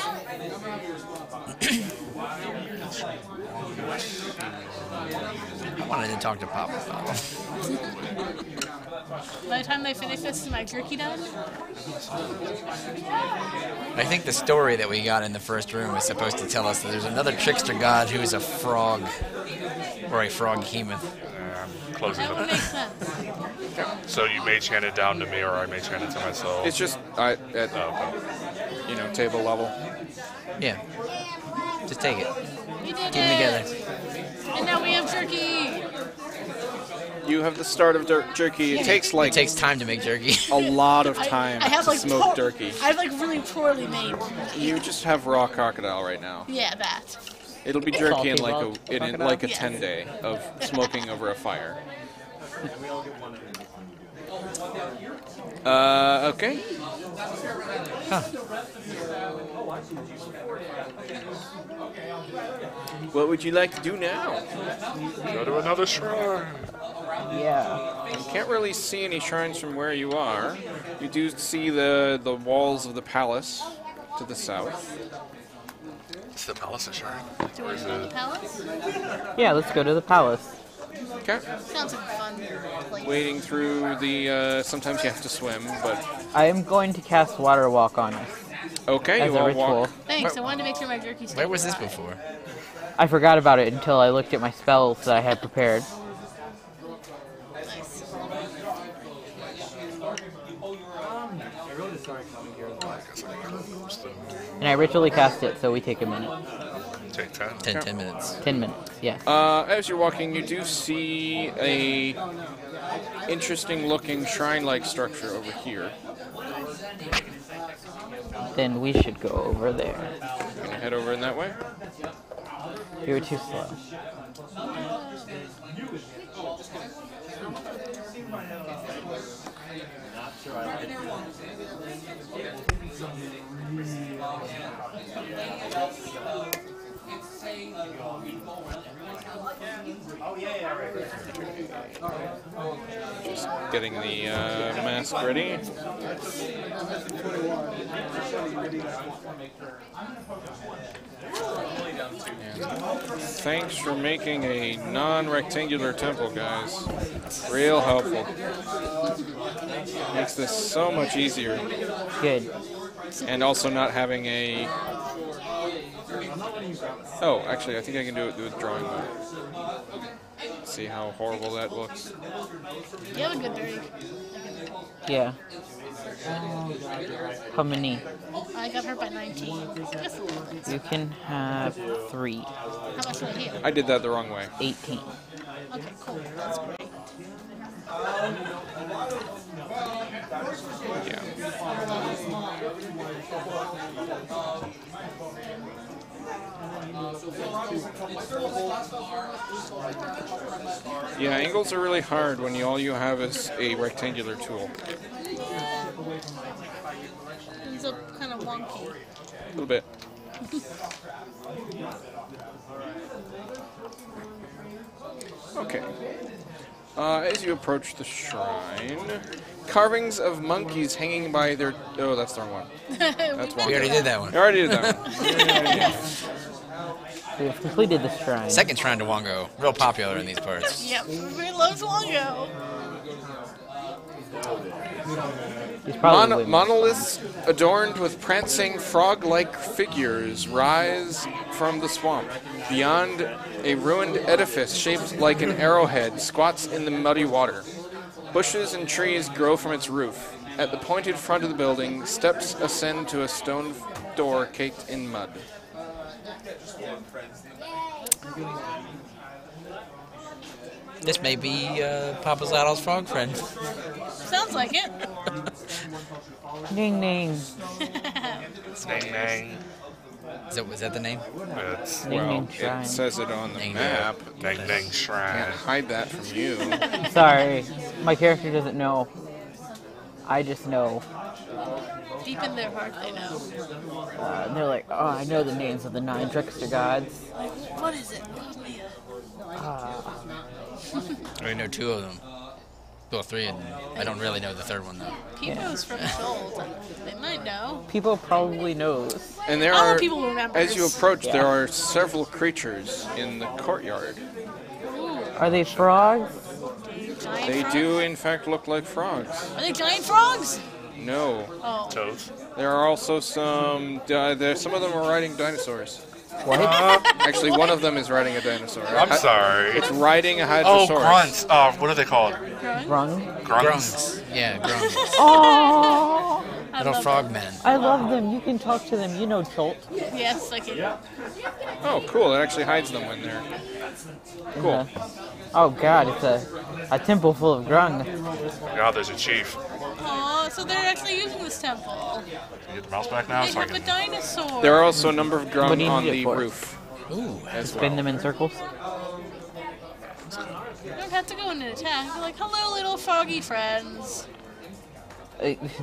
I wanted to talk to Papa's Laddle. By the time they finish this, is my jerky done? I think the story that we got in the first room is supposed to tell us that there's another trickster god who is a frog. Or a frog hemoth. I'm closing That would it. make sense. So you mage hand it down to me, or I mage hand it to myself. It's just at table level. Yeah. Just take it. We did Keep them together. it. And now we have jerky. You have the start of jerky. It takes It takes time to make jerky. a lot of time I have to like smoke jerky. I have like really poorly made. You just have raw crocodile right now. Yeah, that. It'll be jerky in Salty raw in crocodile? like a Yes. 10-day of smoking over a fire. Okay. What would you like to do now? Go to another shrine. Yeah. You can't really see any shrines from where you are. You do see the walls of the palace to the south. It's the palace shrine. Do we go to the palace? Yeah, let's go to the palace. Okay. Sounds like a fun place. Wading through the, sometimes you have to swim, but... I am going to cast Water Walk on us Okay, as you a all ritual. walk. Thanks, I wanted to make sure my jerky stayed. Where was this before? I forgot about it until I looked at my spells that I had prepared. Nice. And I ritually cast it, so we take a minute. Take 10. 10 minutes. 10 minutes, yes. As you're walking, you do see a interesting-looking shrine-like structure over here. Then we should go over there. Gonna head over in that way. You were too slow. Just getting the mask ready. Thanks for making a non-rectangular temple, guys. Real helpful. Makes this so much easier. Good. And also not having a... Oh, actually, I think I can do it with drawing mode. See how horrible that looks. You have a good drink. Yeah. How many? I got hurt by 19. Just a little bit. You can have 3. How much will it heal? I did that the wrong way. 18. Okay, cool. That's great. Yeah. Yeah, angles are really hard when all you have is a rectangular tool. He's a kind of wonky. A little bit. Okay. As you approach the shrine, carvings of monkeys hanging by their... Oh, that's the wrong one. That's We one. already did that one. I already did that one. We have completed the shrine. Second shrine to Wongo. Real popular in these parts. Yep, everybody loves Wongo. He's probably winning. Monoliths adorned with prancing frog-like figures rise from the swamp. Beyond, a ruined edifice shaped like an arrowhead squats in the muddy water. Bushes and trees grow from its roof. At the pointed front of the building, steps ascend to a stone door caked in mud. This may be Papa Zaddle's frog friend. Sounds like it. Ding ding. Dang, dang. Was that the name? It's Ding Well, ding shrine. it says it on the Dang, map. dang, dang Can't shrine. hide that from you. Sorry. My character doesn't know. I just know. Deep in their heart, they know. And they're like, oh, I know the names of the 9 trickster gods. Like, what is it? Oh, man. I only know 2 of them. Well, 3 and I don't really know the third one though. People's from Soul. They might know. People probably knows. And there All are, people remember. as you approach, there are several creatures in the courtyard. Are they frogs? Giant They frogs? do, in fact, look like frogs. Are they giant frogs? No. Oh. Toads. There are also some... some of them are riding dinosaurs. What? Actually, one of them is riding a dinosaur. I'm sorry. It's riding a Oh, hadrosaurus. grunts. What are they called? Grung? Grunts. Yeah, grunts. Oh, Little frogmen. I love them. You can talk to them. You know Cholt. Yes, I can. Oh, cool. It actually hides them when they're... Cool. Oh god, it's a temple full of grung. Now there's a chief. Oh, so they're actually using this temple. Can you get the mouse back now? They So I have a can... dinosaur. There are also a number of What do grung you on need it the for? roof Ooh. as Spin well. them in circles. You don't have to go in and attack. You're like, hello, little froggy friends.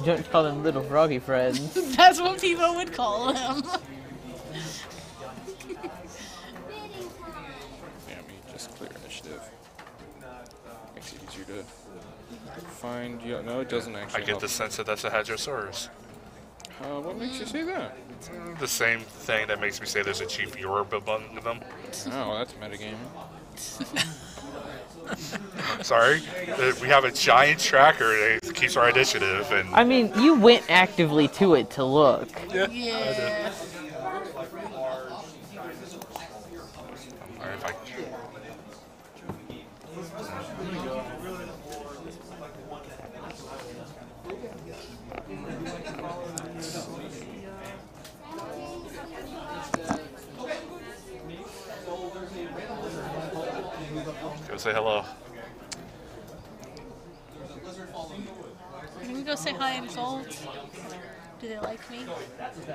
Don't call them little froggy friends. That's what people would call them. Yeah, me just clear initiative. Makes it easier to find. You no, it doesn't actually. I get help. the sense that that's a Hadrosaurus. What makes you say that? The same thing that makes me say there's a Chief Europe among them. Oh, that's metagaming. Sorry, we have a giant tracker that keeps our initiative, and I mean, you went actively to it to look. Yeah. Alright, if I go say hello. Can we go say hi and fold? Do they like me?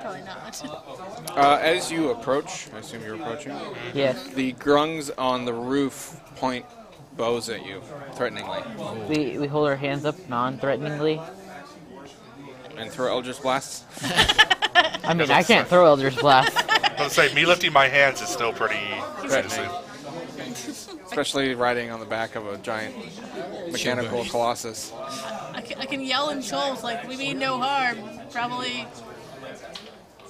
Probably not. As you approach, I assume you're approaching. Yes. The grungs on the roof point bows at you, threateningly, We hold our hands up non-threateningly. and throw Eldritch blasts. I mean, I can't throw Eldritch Blast. I was gonna say, me lifting my hands is still pretty Threatening. Especially riding on the back of a giant mechanical colossus. I can yell in souls like, we mean no harm. Probably.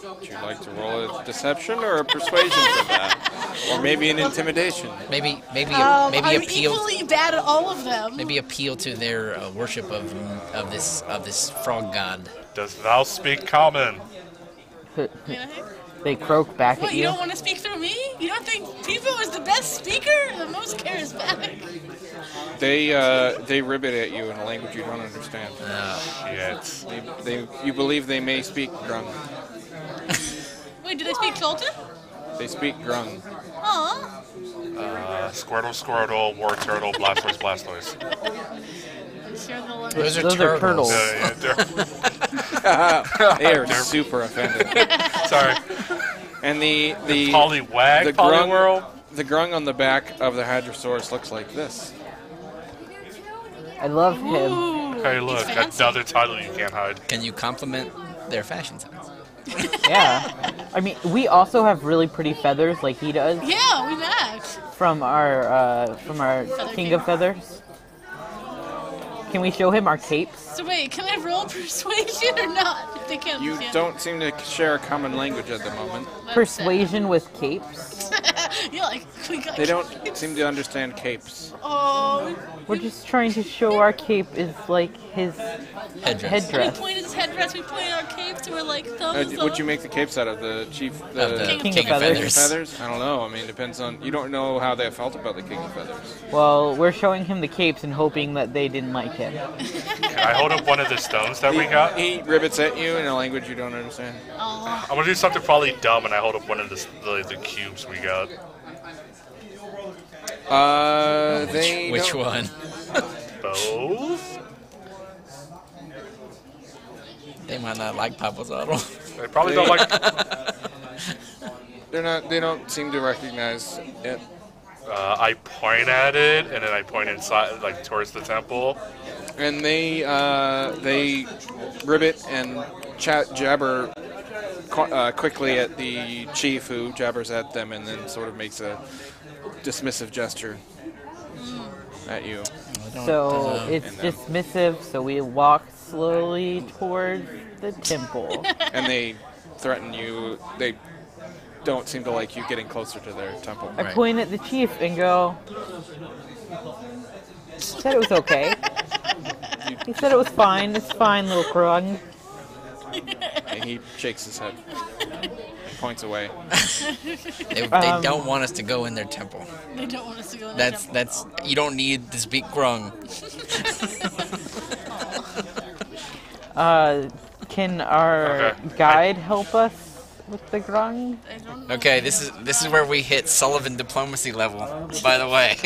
Would you like to roll a deception or a persuasion for that? Or maybe an intimidation? Maybe I'm appeal. equally bad at all of them. Maybe appeal to their worship of this frog god. Does thou speak common? They croak back What, at you you. don't want to speak through me? You don't think Pivo is the best speaker? The most charismatic? They ribbit at you in a language you don't understand. Shit. You believe they may speak grung. Wait, do they speak Tolton? They speak grung. Aw. Squirtle, Squirtle, War Turtle, Blastoise, Blastoise. Sure they'll let Those are Those are turtles. turtles. They are super offended. Sorry. And the Poliwag, the grung, Poliwhirl. the grung on the back of the Hadrosaurus looks like this. I love him. Ooh, Hey, look, he's that's fancy. another title you can't hide. Can you compliment their fashion sense? Yeah. I mean, we also have really pretty feathers like he does Yeah, we match. from our King of Feathers. Can we show him our capes? So wait, can I roll persuasion or not? If they can't You understand. don't seem to share a common language at the moment. That's Persuasion with capes? You're like, we got They don't seem to understand capes. Oh, We're just trying to show our cape is like his Headdress. we headdress. pointed his headdress, we pointed our capes, and we're like, thumbs What'd you up. make the capes out of? The chief, Of the the King King of of Feathers. Feathers. feathers? I don't know. I mean, it depends on. You don't know how they felt about the King of Feathers. Well, we're showing him the capes and hoping that they didn't like him. Can I hold up one of the stones that we got? He ribbits at you in a language you don't understand. Aw. I'm gonna do something probably dumb, and I hold up one of the cubes we got. They Which don't- one? Both? They might not like Papazzotto. They probably don't like. They're not. They don't seem to recognize it. I point at it, and then I point inside, like towards the temple. And they ribbit and jabber quickly at the chief, who jabbers at them, and then sort of makes a dismissive gesture at you. So it's And them. dismissive, so we walk slowly towards the temple. And they threaten you. They don't seem to like you getting closer to their temple. I point at the chief and go, said it was okay. He said it was fine. It's fine, little grung. And he shakes his head. Points away. They don't want us to go in their temple. They don't want us to go in That's you don't need to speak grung. Can our Okay. guide help us with the grung? Okay, this is where we hit Sullivan diplomacy level. By the way,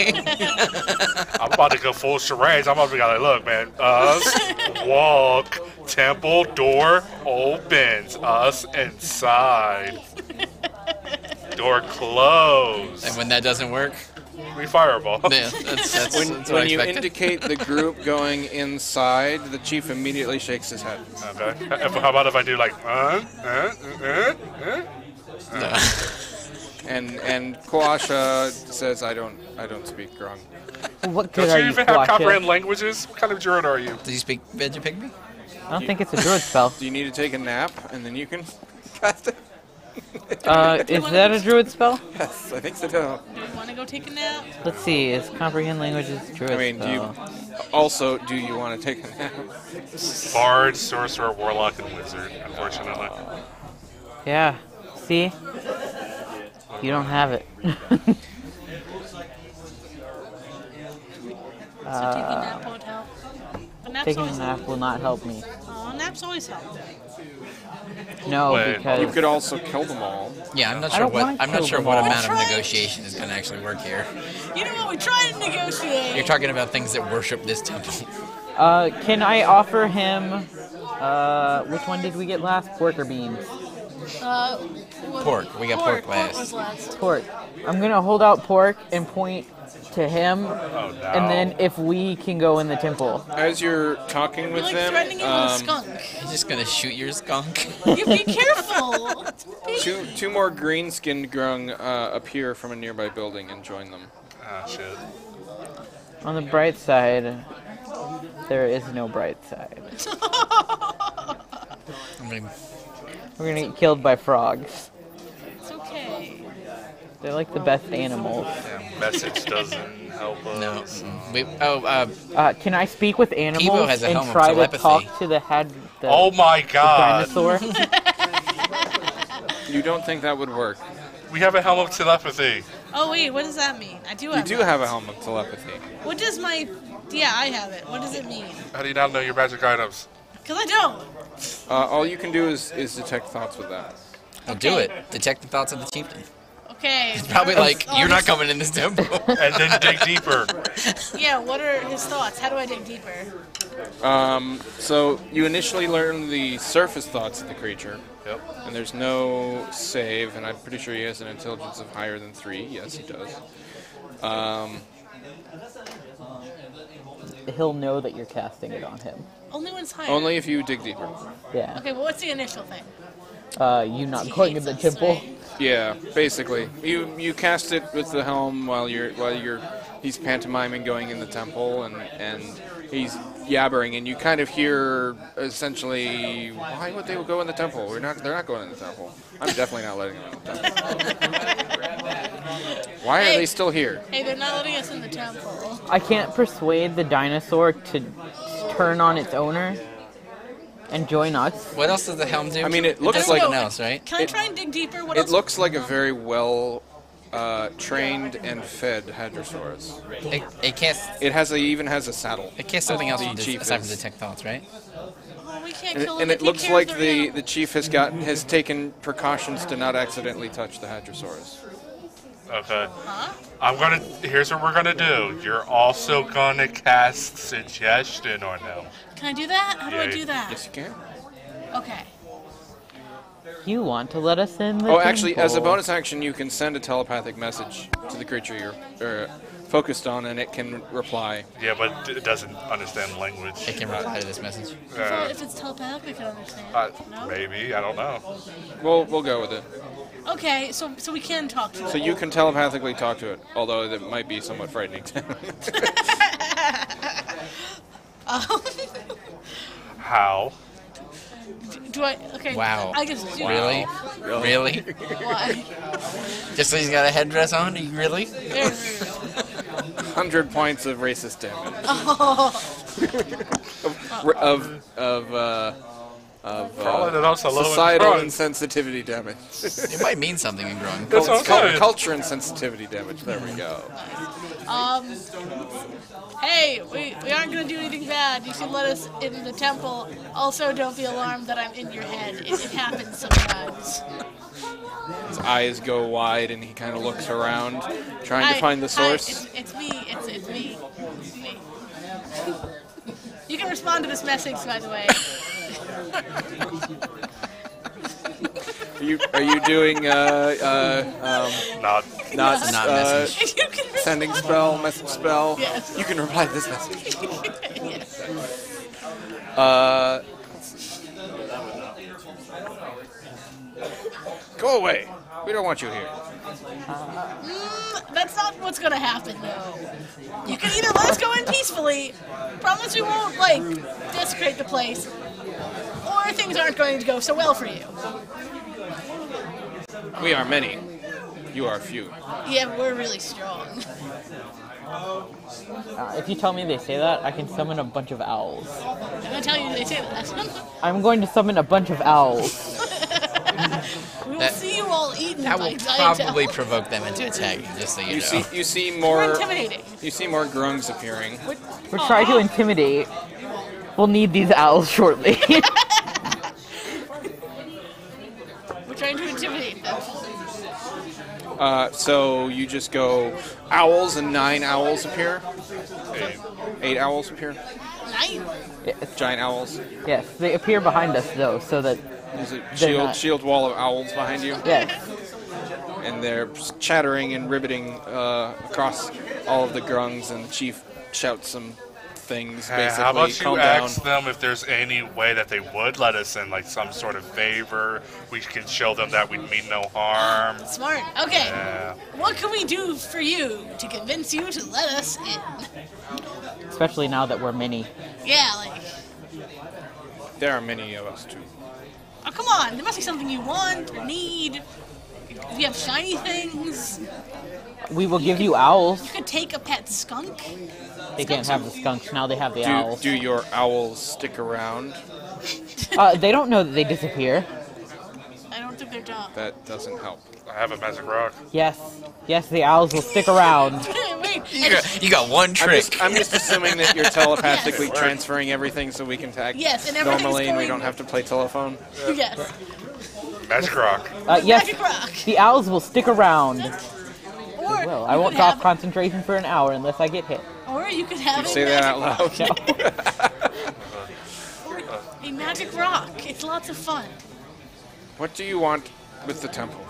I'm about to go full charades. I'm about to be like, look, man, us walk, temple door opens, us inside. Door closed. and when that doesn't work, We fireball. Yeah, that's When, what I when you expected. indicate the group going inside, the chief immediately shakes his head. Okay. How about if I do like, And Koasha says, I don't speak Grung. What good Don't are you you, even have Quasha? comprehend languages? What kind of druid are you? Do you speak Vegapigme? I don't think it's a druid spell. Do you need to take a nap and then you can cast it? Is that a druid spell? Yes, I think so. Do you want to go take a nap? Let's see. Is comprehend languages a druid I mean, do you want to take a nap? Bard, sorcerer, warlock, and wizard. Unfortunately. Yeah. See? You don't have it. So taking a nap won't help. But naps Taking a always nap will not help me. Oh, naps always help. No, Wait, because You could also kill them all. Yeah, I'm not I sure don't what wanna I'm not kill sure them what all. amount of That's right. negotiation is going to actually work here. You know what? We try to negotiate. You're talking about things that worship this temple. can I offer him? Which one did we get last? Pork or beans? Pork. We got pork last. Pork was last. Pork. I'm gonna hold out pork and point to him, Oh no. and then if we can go in the temple. As you're talking You're with like them, threatening him with a skunk. You're just going to shoot your skunk. You be careful. two more green-skinned Grung appear from a nearby building and join them. Ah, shit. On the bright side, there is no bright side. I mean, We're gonna get killed by frogs. It's okay. They're like the best animals. Yeah, message doesn't help us. no. Can I speak with animals Kibo has a helm and of try to telepathy. talk to the Oh my god. dinosaur? You don't think that would work? We have a helm of telepathy. Oh wait, what does that mean? I do You have. do that. have a helm of telepathy. What does my? Yeah, I have it. What does it mean? How do you not know your magic items? Because I don't. All you can do is detect thoughts with that. Well, do it. Detect the thoughts of the chieftain. Okay. Probably like, Oh, you're not this- coming in this temple. And then dig deeper. Yeah. What are his thoughts? How do I dig deeper? So you initially learn the surface thoughts of the creature, Yep. and there's no save, and I'm pretty sure he has an intelligence of higher than 3. Yes, he does. He'll know that you're casting it on him. Only when it's higher. Only if you dig deeper. Yeah. Okay, but what's the initial thing? You not going in the Hates us, temple. right? Yeah, basically. You cast it with the helm while he's pantomiming going in the temple, and he's yabbering, and you kind of hear essentially, why would they go in the temple? They're not going in the temple. I'm definitely not letting them in the temple. Why are they still here? Hey, they're not letting us in the temple. I can't persuade the dinosaur to turn on its owner and join us. What else does the helm do? I mean, it looks There's like- something else, right? Can I try and dig deeper? What It else? looks like a very well trained and fed Hadrosaurus. It can't. Even has a saddle. It can't something else The from chief aside from is- detect thoughts, right? Oh, we can't And, kill and them. it looks Take care of like the the chief has taken precautions to not accidentally touch the Hadrosaurus. Okay. Huh? Here's what we're gonna do. You're also gonna cast suggestion on them. Can I do that? How do I Yeah. do that? Yes, you can. Okay. You want to let us in the Oh, actually, as a temple. bonus action, you can send a telepathic message to the creature you're focused on, and it can reply. Yeah, but it doesn't understand language. It can reply to this message. If it's telepathic, I can understand. No? Maybe, I don't know. We'll go with it. Okay, so we can talk to So it. you can telepathically talk to it, although that might be somewhat frightening to him. How? Do I? Okay. Wow. I guess do Really? Really? Why? Just so he's got a headdress on? Really? There's, 100 points of racist damage. Falling and also low Societal and insensitivity damage. It might mean something in Grung. That's what I'm saying. Culture insensitivity damage. There we go. hey, we aren't gonna do anything bad. You should let us in the temple. Also, don't be alarmed that I'm in your head. It happens sometimes. His eyes go wide, and he kind of looks around, trying to find the source. It's me. It's me. It's me. You can respond to this message, by the way. Are you doing Not. not Not message. If you can sending spell, message spell? Yes. You can reply to this message. Yes. Go away. We don't want you here. That's not what's gonna happen, though. You can either let us go in peacefully, promise we won't, like, desecrate the place, or things aren't going to go so well for you. We are many. You are few. Yeah, we're really strong. If you tell me they say that, I can summon a bunch of owls. I'm gonna tell you they say that. I'm going to summon a bunch of owls. We will see you all eaten That by will giant probably owls. provoke them into attack, just so you know. You see We're more. intimidating. You see more grungs appearing. We're trying to intimidate. We'll need these owls shortly. We're trying to intimidate them. So you just go owls, and 9 owls appear. 8 owls appear. 9. Giant owls. Yes, they appear behind us though, so that There's a They're not. shield wall of owls behind you. yes. And they're chattering and ribbiting across all of the grungs, and the chief shouts some things, Hey, basically. how about you calm down. ask them if there's any way that they would let us in, like some sort of favor? We can show them that we mean no harm. Smart. Okay. Yeah. What can we do for you to convince you to let us in? Especially now that we're many. Yeah, like, There are many of us too. oh, come on. There must be something you want or need. If you have shiny things, We will give you owls. you could take a pet skunk. They can't have the skunks, now they have the Do owls. your owls stick around? They don't know that they disappear. I don't think they're dumb. That doesn't help. I have a magic rock. Yes, the owls will stick around. Wait, You got one trick. I'm just assuming that you're telepathically Yes. transferring everything so we can tag Yes, and everything's normally, and we going- don't have to play telephone. yes. Magic rock. Yes, Magic rock. the owls will stick around. Or Well, you I won't could drop have- concentration for an hour unless I get hit. Or you could have You a say that magic out rock. loud. No. A magic rock. It's lots of fun. What do you want with the temple?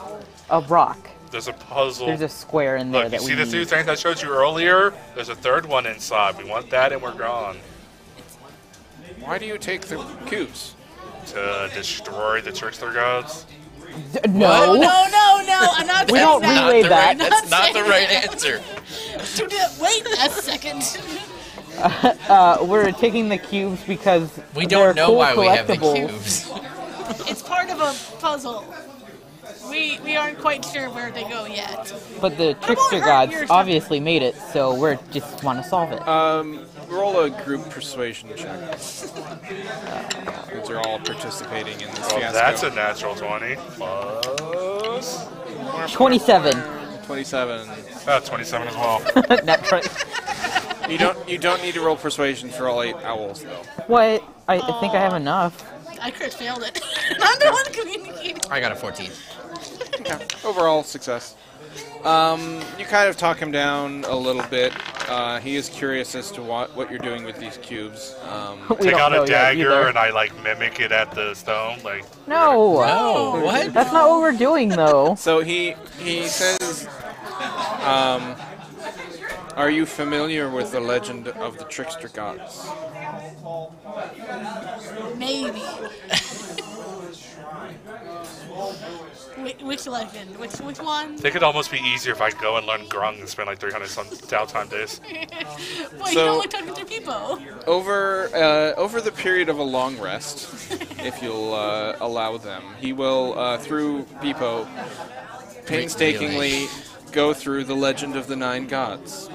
A rock. There's a puzzle. There's a square in there Look, you that see we the two need. things I showed you earlier? There's a third one inside. We want that and we're gone. Why do you take the cubes? To destroy the trickster gods? No. No. I'm not We saying don't that. relay that. That's not the saying right that. answer. Wait a second. We're taking the cubes because We they're don't know cool why we have the collectibles. cubes. It's part of a puzzle. We aren't quite sure where they go yet. But the won't trickster hurt gods your obviously made it, so we're just want to solve it. Roll a group persuasion check. Since you're all participating in this Oh, fiasco. that's a natural 20. Plus... 27. 27. 27 as well. Nat 20. You don't need to roll persuasion for all 8 owls though. What? I think I have enough. I crit failed it. I'm the one communicating. I got a 14. Yeah, overall success. You kind of talk him down a little bit. He is curious as to what you're doing with these cubes. We Take don't out know a yet dagger either. and I like mimic it at the stone. Like, No. Oh, what? That's not what we're doing, though. So he says, are you familiar with the legend of the trickster gods? Maybe. Which legend? Which one? I think it'd almost be easier if I go and learn Grung and spend like 300 some downtime days. Well, you So- don't like talking to people. Over the period of a long rest, if you'll allow them, he will, through Beepo, painstakingly go through the legend of the 9 gods.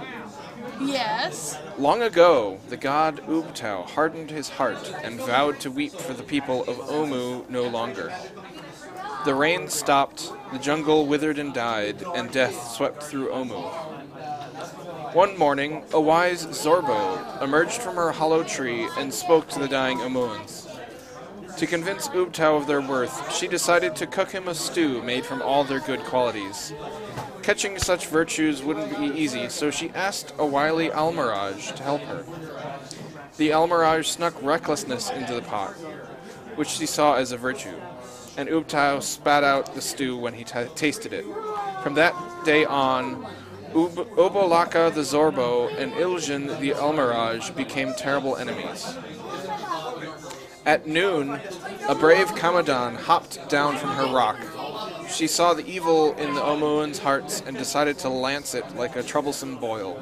Yes. Long ago, the god Ubtao hardened his heart and vowed to weep for the people of Omu no longer. The rain stopped, the jungle withered and died, and death swept through Omu. One morning, a wise Zorbo emerged from her hollow tree and spoke to the dying Omuans. To convince Ubtao of their worth, she decided to cook him a stew made from all their good qualities. Catching such virtues wouldn't be easy, so she asked a wily Almirage to help her. The Almirage snuck recklessness into the pot, which she saw as a virtue. and Ubtao spat out the stew when he tasted it. From that day on, Obolaka the Zorbo and Iljan the Almiraj became terrible enemies. At noon, a brave Kamadan hopped down from her rock. She saw the evil in the Omuans' hearts and decided to lance it like a troublesome boil.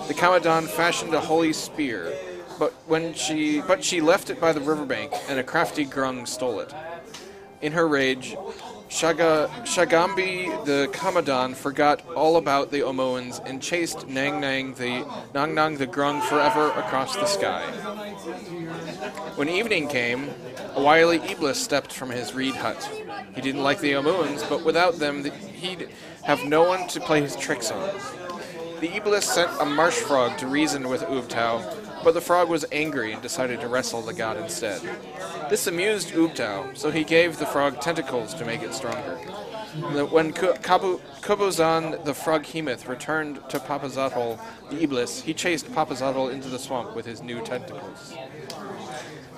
The Kamadan fashioned a holy spear, but she left it by the riverbank, and a crafty grung stole it. In her rage, Shagambi the Kamadan forgot all about the Omoans and chased Nang Nang the grung forever across the sky. When evening came, a wily Iblis stepped from his reed hut. He didn't like the Omoans, but without them he'd have no one to play his tricks on. The Iblis sent a marsh frog to reason with Ubtao, but the frog was angry and decided to wrestle the god instead. This amused Ubtao, so he gave the frog tentacles to make it stronger. When Kobozan the frog Hemoth returned to Papazatl, the Iblis, he chased Papazatl into the swamp with his new tentacles.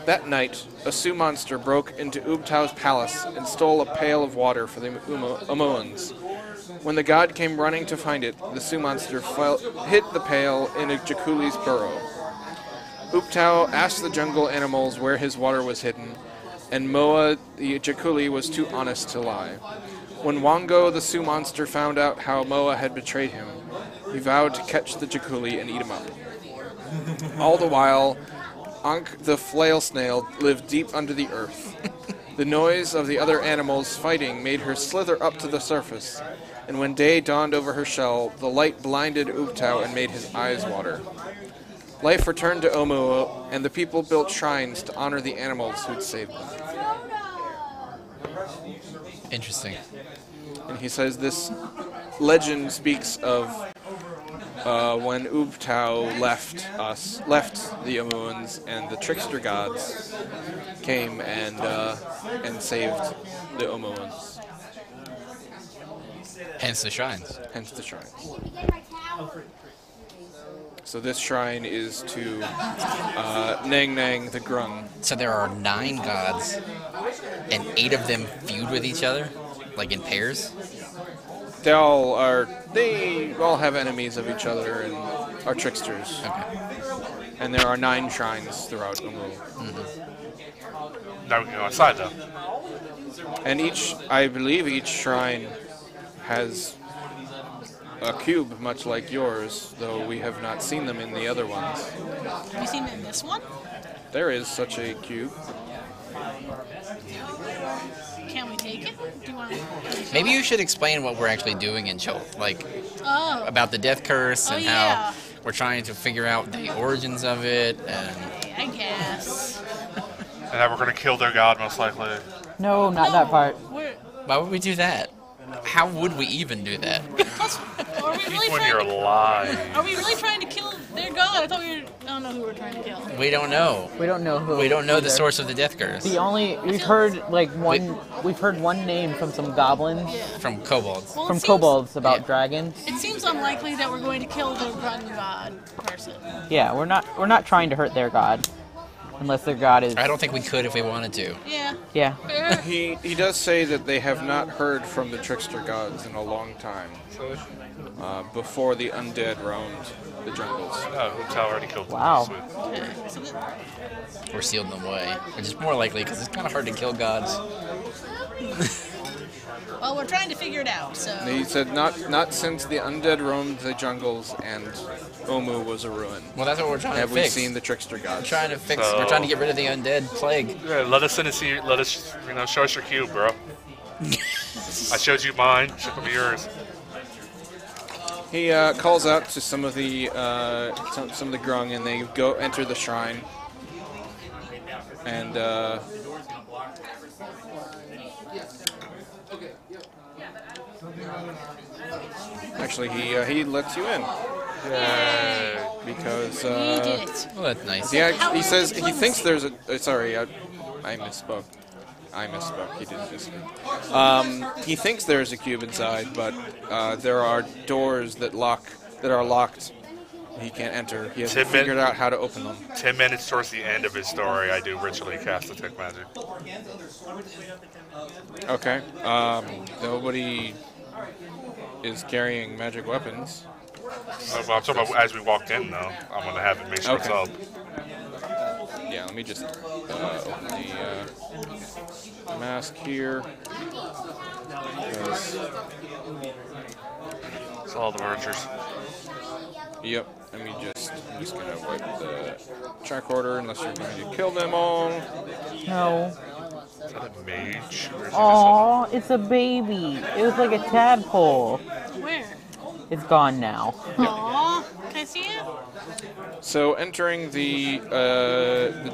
That night, a Sioux monster broke into Ubtao's palace and stole a pail of water for the Omoans. When the god came running to find it, the Sioux monster hid the pail in a Jakuli's burrow. Ubtao asked the jungle animals where his water was hidden, and Moa the Jakuli was too honest to lie. When Wango the Sioux monster found out how Moa had betrayed him, he vowed to catch the Jakuli and eat him up. All the while, Ankh the flail snail lived deep under the earth. The noise of the other animals fighting made her slither up to the surface, and when day dawned over her shell, the light blinded Ubtao and made his eyes water. Life returned to Omu, and the people built shrines to honor the animals who'd saved them. Interesting. And he says this legend speaks of when Ubtao left the Omuans, and the trickster gods came and saved the Omuans. Hence the shrines. Hence the shrines. So this shrine is to Nang Nang the Grung. So there are 9 gods, and 8 of them feud with each other, like in pairs. They all have enemies of each other and are tricksters. Okay. And there are 9 shrines throughout Umu. Now we can go outside, though. And I believe each shrine has a cube much like yours, though we have not seen them in the other ones. Have you seen it in this one? There is such a cube. Can we take it? Do you want to... Maybe you should explain what we're actually doing in Chol, like about the death curse and how we're trying to figure out the origins of it. And I guess. And that we're going to kill their god, most likely. No, not that part. Why would we do that? How would we even do that? Plus, are we really When trying you're to... alive. Are we really trying to kill their god? I thought we were... I don't know who we're trying to kill. We don't know. We don't know who. We don't know the either. source of the death curse. We've heard we've heard one name from some goblins, From kobolds. Well, from it seems- kobolds about Yeah. dragons. It seems unlikely that we're going to kill the run god person. Yeah, we're not trying to hurt their god, unless their god is. I don't think we could if we wanted to. Yeah. Yeah. Fair. He does say that they have not heard from the trickster gods in a long time. Before the undead roamed the jungles. Oh, Ubtao already killed them. Wow. Sweet. Or sealed them away. Which is more likely because it's kind of hard to kill gods. Well, we're trying to figure it out, so... He said not since the undead roamed the jungles and Omu was a ruin. Well, that's what we're trying Have to we fix. seen the trickster We're gods? trying to fix. So- We're trying to get rid of the undead plague. Yeah, let us in and see. Let us, show us your cube, bro. I showed you mine. Show me yours. He calls out to some of the grung, and they go enter the shrine. And actually, he lets you in because We did it. Well, that's nice. he says he thinks there's a. Sorry, I misspoke. He didn't misspeak. He thinks there's a cube inside, but there are doors that are locked he can't enter. He 10 hasn't figured out how to open them. 10 minutes towards the end of his story, I do ritually cast Detect Magic. Okay. Nobody is carrying magic weapons. I'm talking about as we walked in, though. I'm going to have it make sure it's Okay. up. Yeah, let me just open the mask here. Because- It's all the mergers. Yep. I'm just gonna wipe the track order unless you're going to kill them all. No. Is that a mage? Or is it Aw, it's a baby. It was like a tadpole. Where? It's gone now. Aw, can I see it? So entering the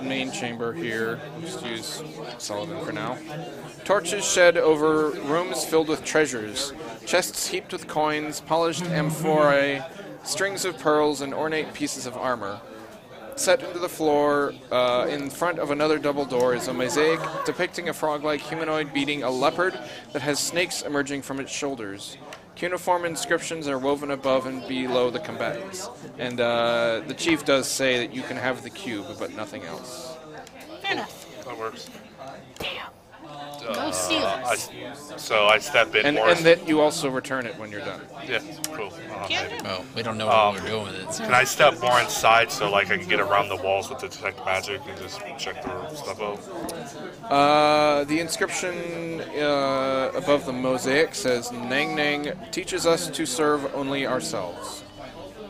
main chamber here, just use Sullivan for now. Torches shed over rooms filled with treasures, chests heaped with coins, polished amphorae, strings of pearls, and ornate pieces of armor. Set into the floor in front of another double door is a mosaic depicting a frog-like humanoid beating a leopard that has snakes emerging from its shoulders. Cuneiform inscriptions are woven above and below the combatants. And the chief does say that you can have the cube, but nothing else. Fair enough. That works. Go steal it. So I step in And more. that you also return it when you're done. Yeah, cool. Can't Maybe. do. Well, we don't know what we're doing with it. So. Can I step more inside so like I can get around the walls with the detect magic and just check the stuff out? The inscription above the mosaic says, Nang Nang teaches us to serve only ourselves.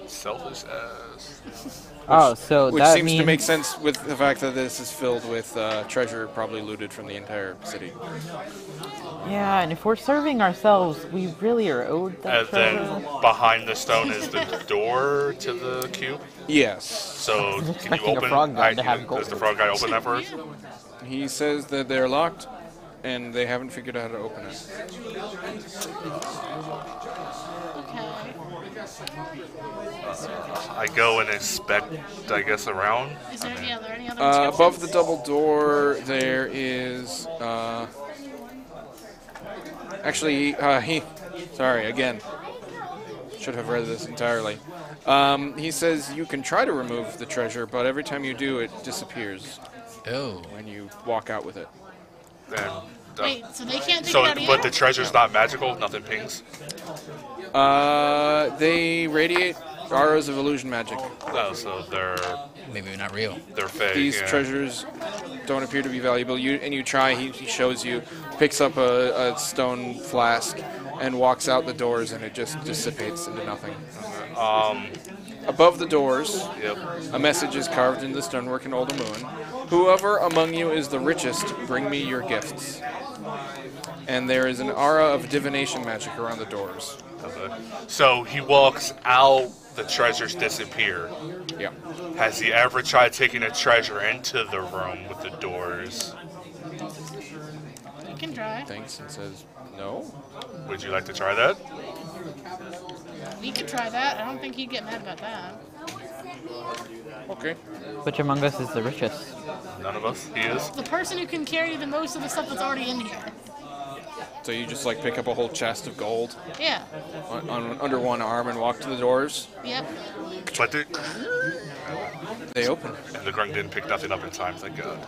Selfish ass. Oh, so Which that seems means to make sense with the fact that this is filled with treasure probably looted from the entire city. Yeah, and if we're serving ourselves, we really are owed that And treasure. then behind the stone is the door to the cube. Yes. So can you expecting a open? frog guy to have Does gold. the frog guy open that first? He says that they're locked and they haven't figured out how to open it. Okay. I go and inspect, I guess, around. Is there, are there any other inscriptions? Above the double door, there is. Actually, sorry, again. Should have read this entirely. He says you can try to remove the treasure, but every time you do, it disappears Oh. when you walk out with it. And, Wait, so they can't take it so, out of but you? the treasure's not magical. Nothing pings. They radiate auras of illusion magic. No, so they're Maybe not real. fake. These yeah. treasures don't appear to be valuable. You try. He shows you, picks up a stone flask, and walks out the doors, and it just dissipates into nothing. Above the doors, Yep. a message is carved into the stonework in Older Moon. Whoever among you is the richest, bring me your gifts. And there is an aura of divination magic around the doors. Okay. So he walks out. The treasures disappear. Yeah. Has he ever tried taking a treasure into the room with the doors? You can try. Thanks and says, no. Would you like to try that? We could try that. I don't think he'd get mad about that. Okay. Which among us is the richest? None of us. He is. The person who can carry the most of the stuff that's already in here. So you just like pick up a whole chest of gold Yeah. under one arm and walk to the doors. Yep. But They open. and the grung didn't pick nothing up in time. Thank God.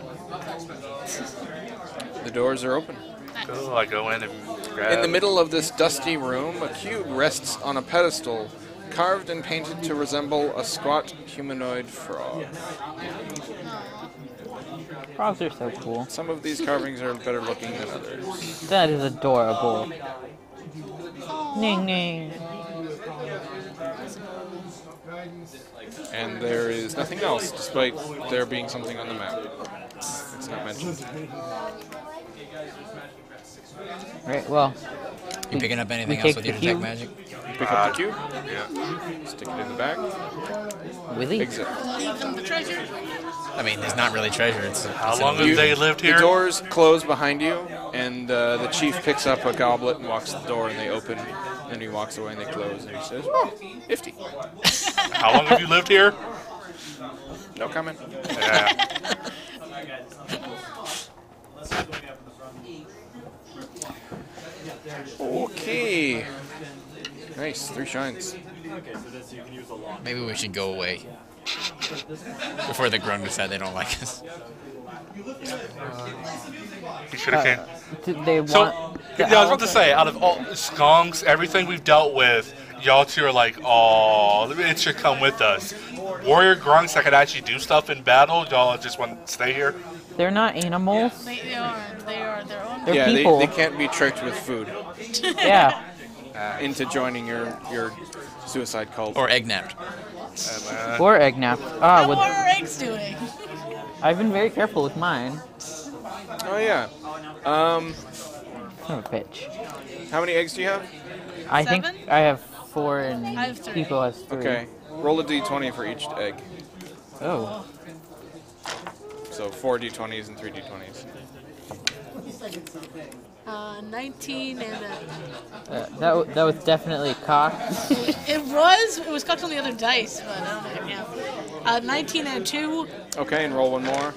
The doors are open. So I go in and grab. In the middle of this dusty room, a cube rests on a pedestal, carved and painted to resemble a squat humanoid frog. Frogs are so cool. Some of these carvings are better looking than others. That is adorable. Ning ning. And there is nothing else, despite there being something on the map. It's not mentioned. Right, well, You picking up anything we else take with your the detect cube? magic? Pick up the cube, Yeah. stick it in the bag, Willie? exit. Leave them the treasure. I mean, there's not really treasure. It's How long an have they lived The here? doors close behind you, and the chief picks up a goblet and walks to the door, and they open, and he walks away and they close, and he says, "Oh, 50." How long have you lived here? No comment. Yeah. Okay. Nice, 3 shines. Maybe we should go away before the grown decide they don't like us. We should have came. They want. So, yeah, I was about to say, out of all skunks, everything we've dealt with, y'all two are like, oh, it should come with us. Warrior grunts that could actually do stuff in battle, y'all just want to stay here? They're not animals. They are. They are their own. They're Yeah, people. they can't be tricked with food Yeah. into joining your suicide cult. Or egg napped. Or egg nap. How With, are our eggs doing? I've been very careful with mine. Oh yeah. Son of a bitch. How many eggs do you have? I think 7? I have 4 and I have 3. Pico has 3. Okay. Roll a d20 for each egg. Oh. So 4 d20s and 3 d20s. 19 and That was definitely cocked. it was cocked on the other dice, but I don't know now. 19 and a 2 Okay, and roll one more.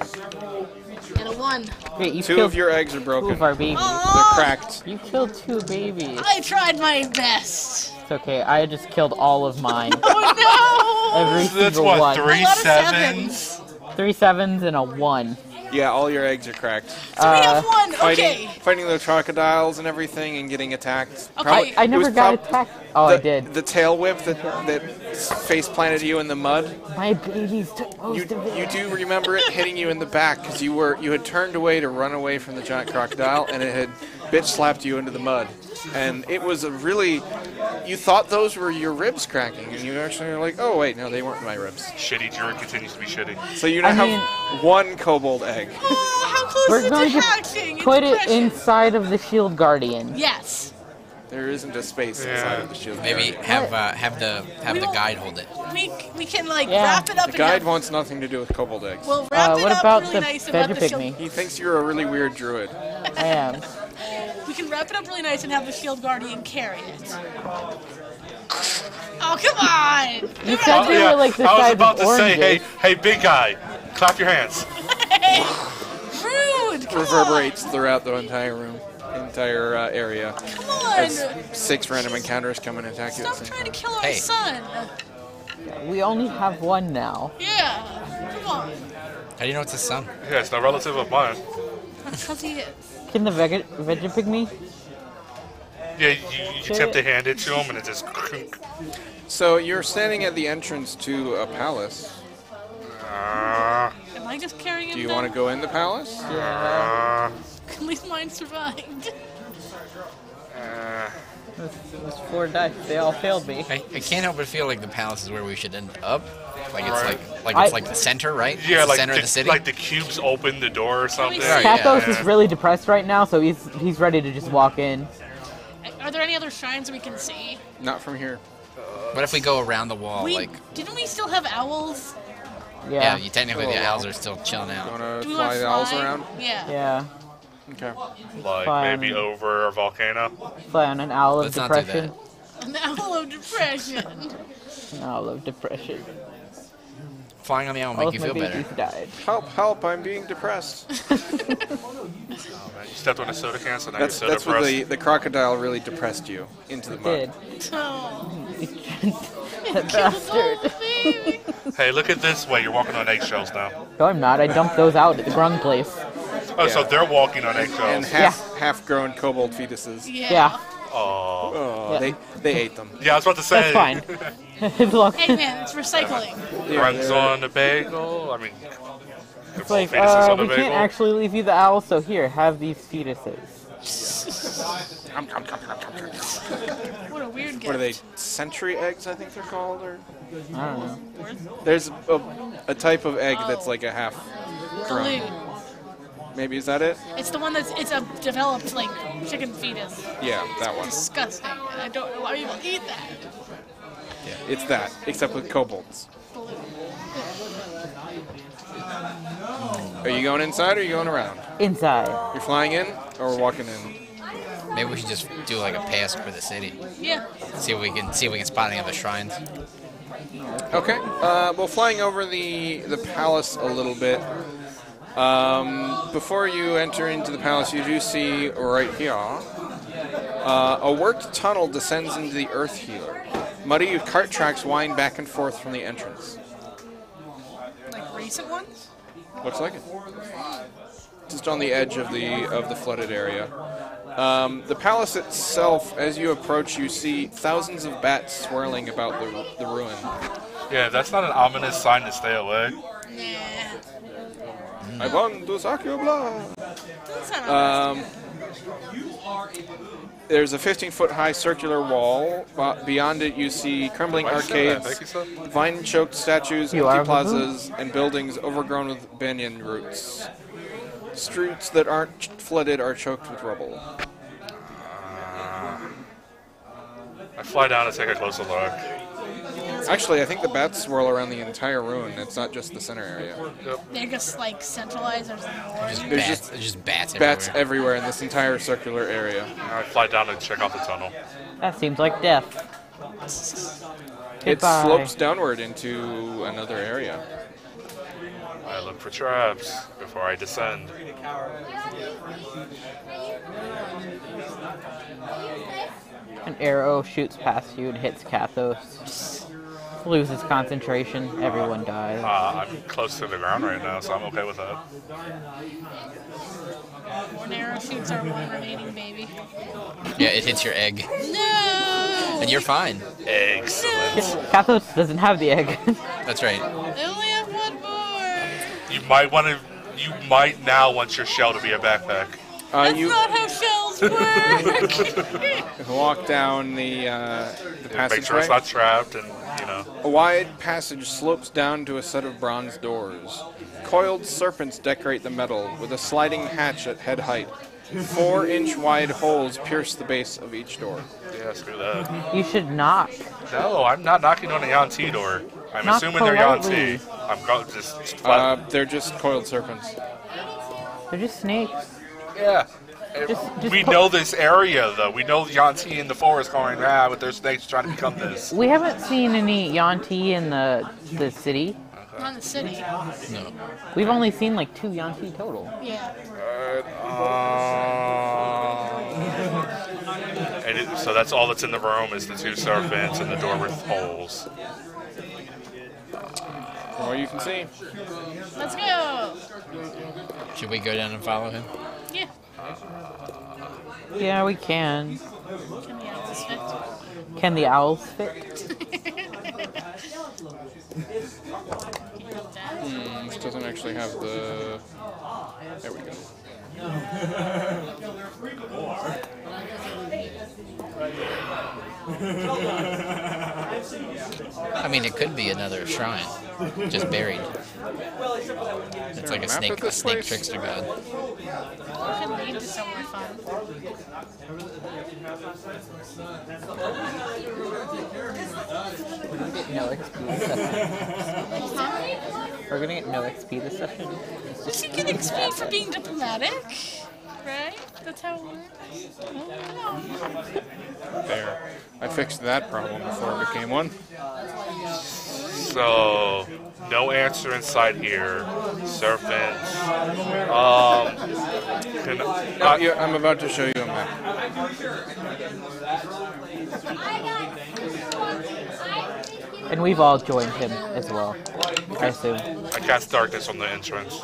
and a 1. Wait, you 2 killed of your eggs are 2 broken. of our babies. They're cracked. You killed 2 babies. I tried my best. It's okay. I just killed all of mine. Oh no! Every That's single what, one. 3 A lot of 7s? 3 7s and a 1. Yeah, all your eggs are cracked. So we have 1. Okay. Fighting the crocodiles and everything and getting attacked. Okay. I it never was got attacked. Oh, I the, did. The tail whip that face planted you in the mud. My babies took most of it. You do remember it hitting you in the back because you had turned away to run away from the giant crocodile and it had bitch slapped you into the mud. And it was a really, you thought those were your ribs cracking, and you actually were like, oh wait, no, they weren't my ribs. Shitty druid continues to be shitty. So you now I have 1 kobold egg. Oh, how close We're is it going to to hatching? put it Depression. inside of the shield guardian. Yes. There isn't a space inside of the shield. Maybe guardian. have the guide hold it. We can like Yeah. wrap it up The and guide have, wants nothing to do with kobold eggs. we'll wrap it What up about really the nice and let the Vegapygmy? shield. He thinks you're a really weird druid. I am. We can wrap it up really nice and have the shield guardian carry it. Oh come on! You said they were like the I was size about of to say, oranges. hey, big guy, clap your hands. Hey, rude! Come Reverberates throughout the entire room, entire area. On. Come on! As 6 random encounters come and attack you at Stop the same trying to time. kill our Hey. son. We only have 1 now. Yeah. Come on. How do you know it's his son? Yeah, it's no relative of mine. Because he is. Can the Vegapygmy? Yeah, you attempt to hand it to him and it just. So you're standing at the entrance to a palace. Uh, Am I just carrying him? Do you want to go in the palace? Yeah. At least mine survived. It was 4 dice. They all failed me. I can't help but feel like the palace is where we should end up. Like it's Right. it's like the center, right? yeah, It's the like center of the city. like the cubes open the door or something. Right, Pathos yeah. is really depressed right now, so he's ready to just walk in. Are there any other shrines we can see? Not from here. What if we go around the wall? Didn't we still have owls? Yeah, Yeah. you technically Oh, the wow. owls are still chilling out. Want to Do we fly want to the fly? owls around? Yeah. Yeah. Okay. Like Fine. maybe over a volcano. Fly on an owl of Let's not do depression. An owl of depression. An owl of depression. Flying on the owl will All make of you my feel babies better. died. Help, help, I'm being depressed. Oh, man, you stepped on a soda can, so now That's you're soda what pressed. the crocodile really depressed you into the Did. mud. Oh. That bastard. Baby. Hey, look at this way. You're walking on eggshells now. No, I'm not. I dumped those out at the grung place. Oh, so Yeah. they're walking on And eggshells. half-grown kobold fetuses. Yeah. Yeah. Oh. Oh, Yeah. they ate them. Yeah, I was about to say. That's fine. As long Hey man, it's recycling. Yeah, Runs they're- on the bagel. I mean, It's like, fetuses on the we bagel. can't actually leave you the owl, so here, have these fetuses. What a weird gift. What are they? Century eggs, I think they're called, or I don't know. there's a type of egg that's like a half grown. Balloon. Maybe is that it? It's the one it's a developed like chicken fetus. Yeah, that one. Disgusting. And I don't know why people eat that. It's that, except with kobolds. Are you going inside or are you going around? Inside. You're flying in or walking in? Maybe we should just do like a pass for the city. Yeah. See if we can spot any other shrines. Okay. Well, flying over the palace a little bit. Before you enter into the palace, you do see right here a worked tunnel descends into the earth here. Muddy cart tracks wind back and forth from the entrance. Like recent ones? Looks like it. Just on the edge of the flooded area. The palace itself, as you approach, you see thousands of bats swirling about the ruin. Yeah, that's not an ominous sign to stay away. Nah. I want to suck your blood. Doesn't sound There's a 15-foot high circular wall. Beyond it, you see crumbling Why did you say that? arcades, Thank you, sir. vine-choked statues, You empty are plazas, and buildings overgrown with banyan roots. Streets that aren't flooded are choked with rubble. I fly down to take a closer look. Actually, I think the bats swirl around the entire ruin. It's not just the center area. They're just like centralized or something. There's Just bats bats everywhere. everywhere in this entire circular area. I fly down to check out the tunnel. That seems like death. It Goodbye. slopes downward into another area. I look for traps before I descend. An arrow shoots past you and hits Kathos. Loses concentration. Everyone dies. I'm close to the ground right now, so I'm okay with that. One arrow shoots our one remaining baby. Yeah, it hits your egg, No! and you're fine. Excellent. Kathos doesn't have the egg. That's right. They only have one more. You might now want your shell to be a backpack. That's You not how shells work. walk down the Make passageway. sure it's not trapped, and A wide passage slopes down to a set of bronze doors. Coiled serpents decorate the metal, with a sliding hatch at head height. 4-inch wide holes pierce the base of each door. yeah, screw that. You should knock. No, I'm not knocking on a Yanti door. I'm Knock assuming they're politely. Yanti. I'm going just flat. They're just coiled serpents. They're just snakes. Yeah. Just We know this area, though. We know Yanti in the forest going, but there's snakes trying to become this. We haven't seen any Yanti in the city. On the city. No. We've only seen like 2 Yanti total. Yeah. So that's all that's in the room is the 2 serpents and the door with holes. Or you can see. Let's go. Should we go down and follow him? Yeah. Yeah, we can. Can we have this fit? Can the owls fit? This doesn't actually have the... There we go. I mean, it could be another shrine, just buried. It's like a map snake, of this place? trickster god. Can lead to somewhere fun. No XP this session. We're gonna get no XP this session. Does he get XP for being diplomatic? Right? That's how it works. Oh, There. I fixed that problem before it became one. So, no answer inside here. Serpents. I'm about to show you a map. And we've all joined him as well, I assume. I can't start this on the entrance.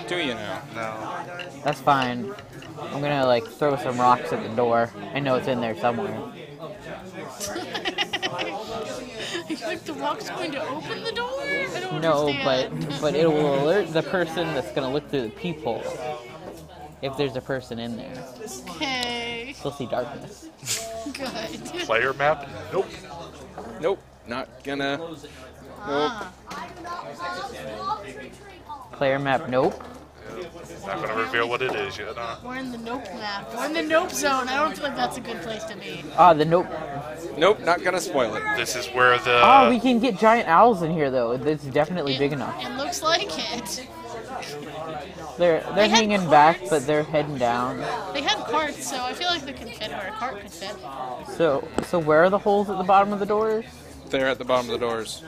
Do you now? No. That's fine. I'm gonna like throw some rocks at the door. I know it's in there somewhere. You think the rock's going to open the door? I don't No, understand. but it will alert the person that's gonna look through the peephole if there's a person in there. Okay. They'll see darkness. Good. Player map? Nope. Nope. Not gonna... Nope. Ah. Player map, nope. Not gonna reveal what it is yet, huh? We're in the nope map. We're in the nope zone. I don't feel like that's a good place to be. Ah, the nope. Nope, not gonna spoil it. This is where the... Oh, we can get giant owls in here though. It's definitely big enough. It looks like it. They're had hanging back, carts. but they're heading down. They have carts, so I feel like they can fit where a cart could fit. So where are the holes at the bottom of the doors? They're at the bottom of the doors.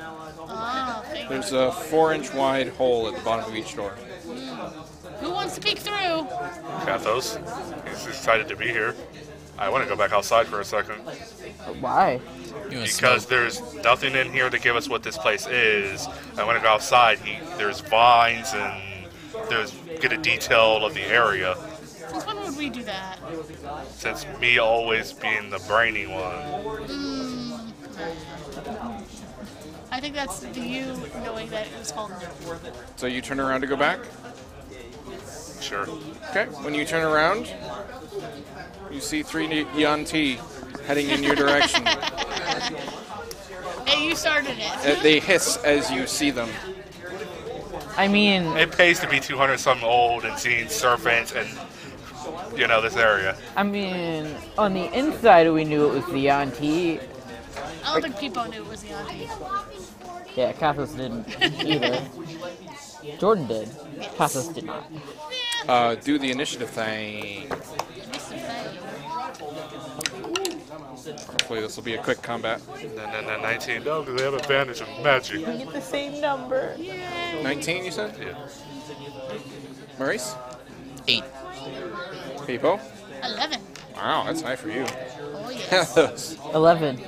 Ah, thank you. There's a 4-inch wide hole at the bottom of each door. Who wants to peek through? Kathos. He's excited to be here. I want to go back outside for a second. Why? You wanna Because smoke? there's nothing in here to give us what this place is. I want to go outside. There's vines and get a detail of the area. Since when would we do that? Since me always being the brainy one. I think that's you knowing that it was called no. So you turn around to go back? Sure. Okay. When you turn around, you see 3 Yanti heading in your direction. Hey, you started it. They hiss as you see them. I mean, It pays to be 200-something old and seeing serpents and, this area. on the inside we knew it was the Yanti. I don't think people knew it was the auntie. Yeah, Kathos didn't either. Jordan did. Kathos did not. Do the initiative thing. Hopefully this will be a quick combat. 19. No, because they have advantage of magic. We get the same number. 19, you said? Yeah. Maurice? 8. People? 11. Wow, that's high for you. Oh, yes. 11.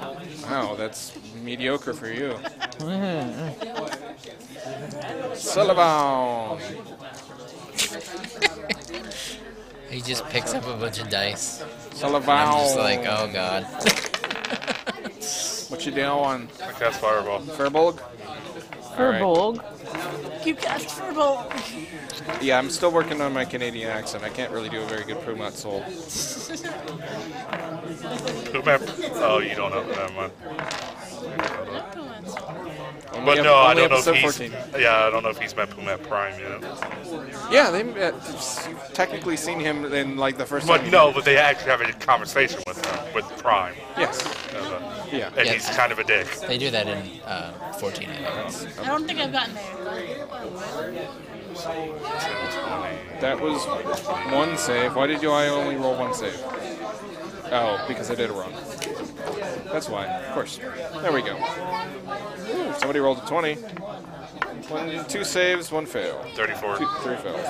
Wow, that's mediocre for you. Sullivan! He just picks up a bunch of dice. Sullivan! I'm just like, oh god. What you doing? I cast Fireball. Firbolg? Alright. Furbolg. You cast Furball. Yeah, I'm still working on my Canadian accent. I can't really do a very good Pumat Soul. Oh, you don't know. Never mind. Only But no, I only don't know if episode he's. 14. Yeah, I don't know if he's met Pumat Prime yet. Yeah, you've technically seen him in like the first But time. no, but they actually have a conversation with him, with Prime. Yes. Yeah. And Yeah. he's kind of a dick. They do that in 14, I think. I don't think I've gotten there. That was one save. Why did I only roll one save? Oh, because I did it wrong. That's why. Of course. There we go. Ooh, somebody rolled a 20. 2 saves, 1 fail. 34. 3 fails.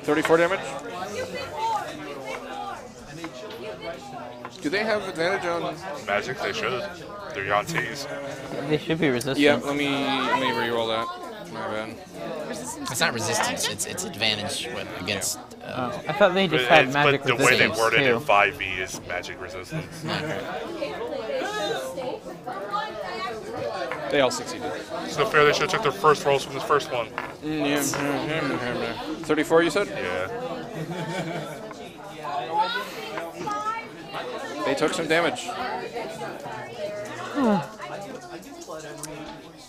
34 damage? Do they have advantage on? Magic, they should. They're Yantis. They should be resistant. Yeah, let me re-roll that. My bad. It's not resistance, it's advantage against. I thought they just had magic But the way they resistance worded it too. in 5e is magic resistance. They all succeeded. So fair, they should have took their first rolls from this first one. 34, you said? Yeah. They took some damage.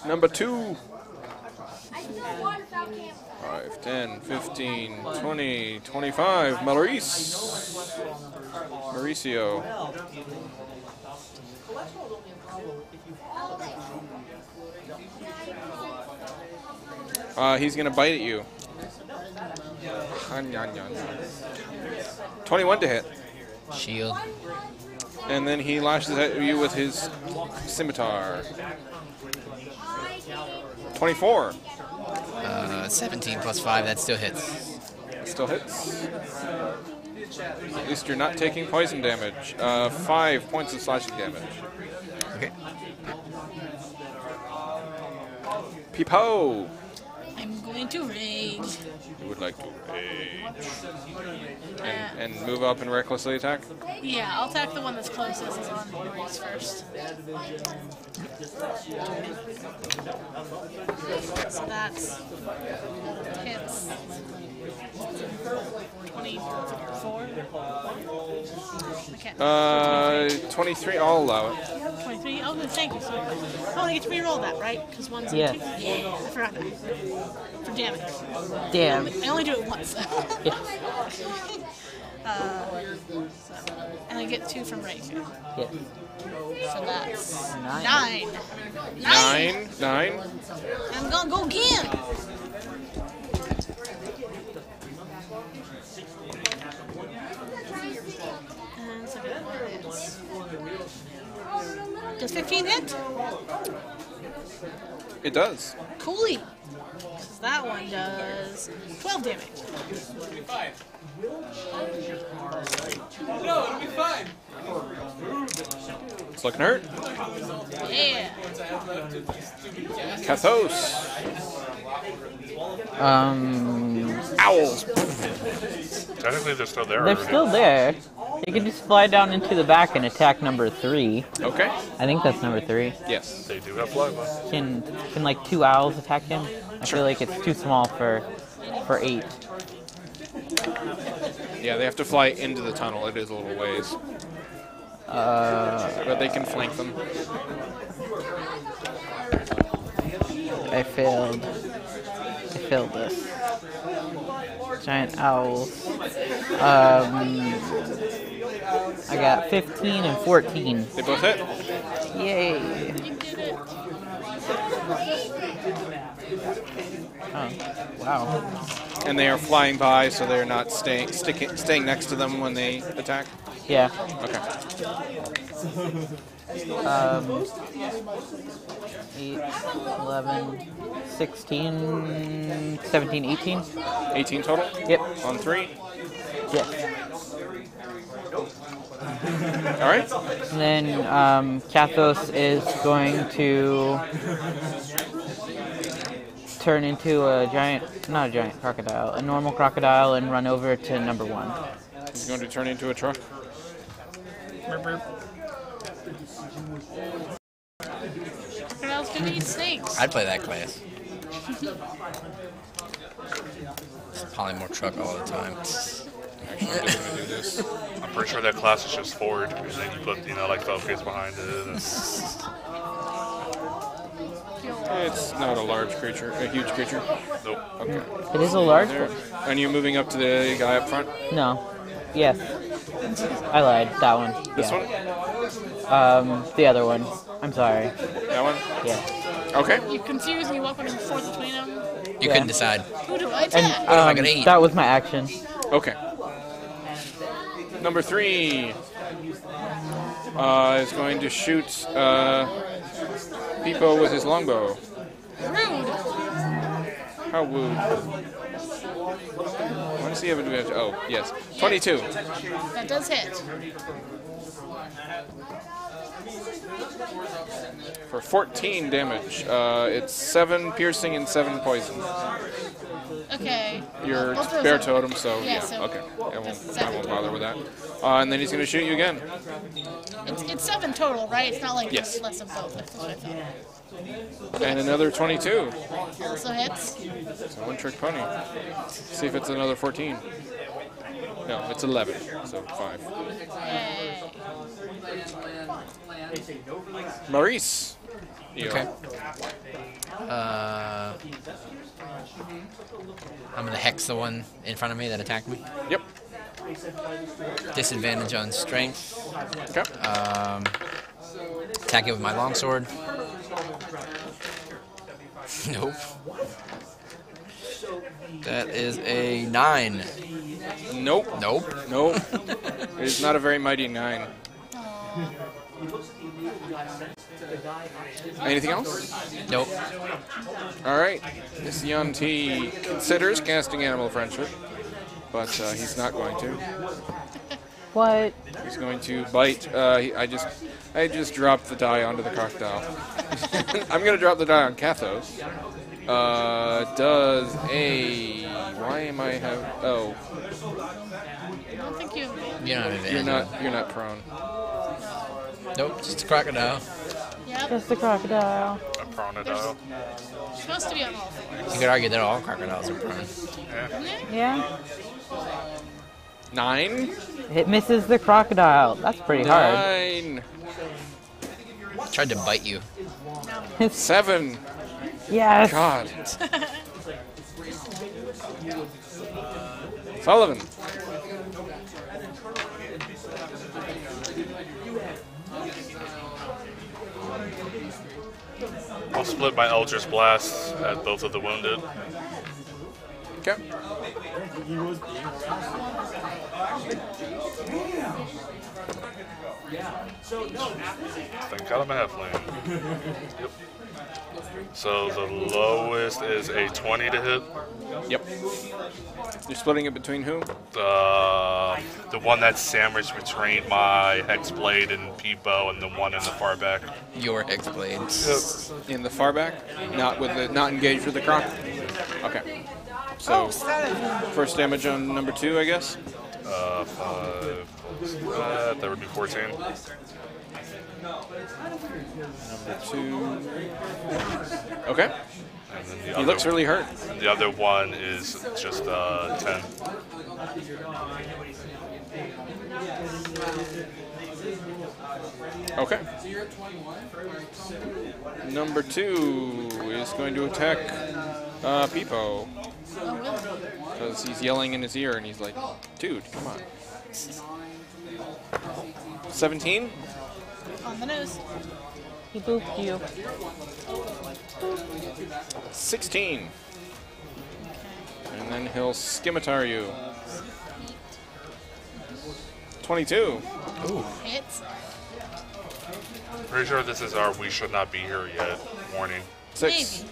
Number 2. 5, 10, 15, 20, 25. Mauricio. He's gonna bite at you. 21 to hit. Shield. And then he lashes at you with his scimitar. 24. 17 plus 5, that still hits. Still hits. At least you're not taking poison damage. 5 points of slashing damage. Okay. Peepo! I'm going to rage. You would like to rage. And move up and recklessly attack? Yeah, I'll attack the one that's closest is on Maurice first. So that's hits. 24? I can't. 23, I'll allow it. 23? Oh, good, thank you. So I only get to re-roll that, right? Because one's Yes. 2. Yeah, I forgot that. For damage. Damn. I only do it once. Yeah. And I get 2 from Rage. Yeah. So that's 9. 9. 9. I'm gonna go again. And second one hits. Does 15 hit? It does. Coolly. So that one does 12 damage. No, it'll be fine. It's looking hurt. Yeah. Kathos. Owls. Technically, they're still there. They're already. still there. You can just fly down into the back and attack number 3. Okay. I think that's number 3. Yes. They do have flyby. Can like 2 owls attack him? I feel like it's too small for 8. Yeah, they have to fly into the tunnel. It is a little ways. But they can flank them. I failed this. Giant owls. I got 15 and 14. They both hit. Yay! You did it. Oh, wow. And they are flying by, so they're not staying next to them when they attack. Yeah. Okay. 8, 11, 16, 17, 18. 18 total. Yep. On 3. Yes. All right. And then Kathos is going to turn into a not a giant crocodile, a normal crocodile, and run over to number 1. He's going to turn into a truck. Crocodiles can eat snakes. I'd play that class. It's polymorph truck all the time. Actually, I'm just going to do this. I'm pretty sure that class is just Ford, and then you put, like, Focus behind it. And It's not a large creature, a huge creature. nope. Okay. It is a large There. one. And you moving up to the guy up front? No. Yes. I lied. That one. This Yeah. one? The other one. I'm sorry. That one? Yeah. Okay. You confuse me walking and forth between them. You Yeah. couldn't decide. Who do I And attack? I got 8? that was my action. Okay. Number 3 is going to shoot Peepo with his longbow. Rude. How wooed. I want to see if it advantage. Oh, yes. 22. That does hit. For 14 damage. It's 7 piercing and 7 poison. Okay. Your Both those bear are- totem, so Yeah, yeah, so okay. I that's won't bother with that. And then he's going to shoot you again. It's 7 total, right? It's not like Yes. less than both. That's what I thought. And another 22. Also hits. It's a one-trick pony. See if it's another 14. No, it's 11, so 5. Yay. Maurice. You. Okay. I'm gonna hex the one in front of me that attacked me. Yep. Disadvantage on strength. Okay. Attack it with my longsword. Nope. That is a 9. Nope. Nope. Nope. It is not a very mighty 9. Anything else? Nope. All right. This Yanti considers casting Animal Friendship, but he's not going to. What? He's going to bite. I just dropped the die onto the crocodile. I'm going to drop the die on Kathos. Does a... Why am I have... Oh, I don't think you. You don't have advantage. you're not prone. Nope. Just a crocodile. Yep. Just a crocodile. I'm prone it out. You're supposed to be on all 4s. You could argue that all crocodiles are prone. Yeah. 9? It misses the crocodile. That's pretty hard. 9. Tried to bite you. 7. Yes. God. Sullivan. I'll split my Eldritch Blast at both of the wounded. Okay. Thank God I'm a halfling. Yep. So the lowest is a 20 to hit. Yep. You're splitting it between who? The one that's sandwiched between my Hexblade and Peepo, and the one in the far back. Your Hexblades. In the far back? Not engaged with the croc? Okay. So, first damage on number 2, I guess? 5 plus that would be 14. Number 2. Okay. And then He looks really hurt. The other one is just 10. Okay. Number 2 is going to attack Peepo. Because he's yelling in his ear and he's like, dude, come on. 17? On the nose. He booped you. 16. And then he'll scimitar you. 22. Ooh. Hits. Pretty sure this is our "we should not be here yet" warning. 6. Maybe.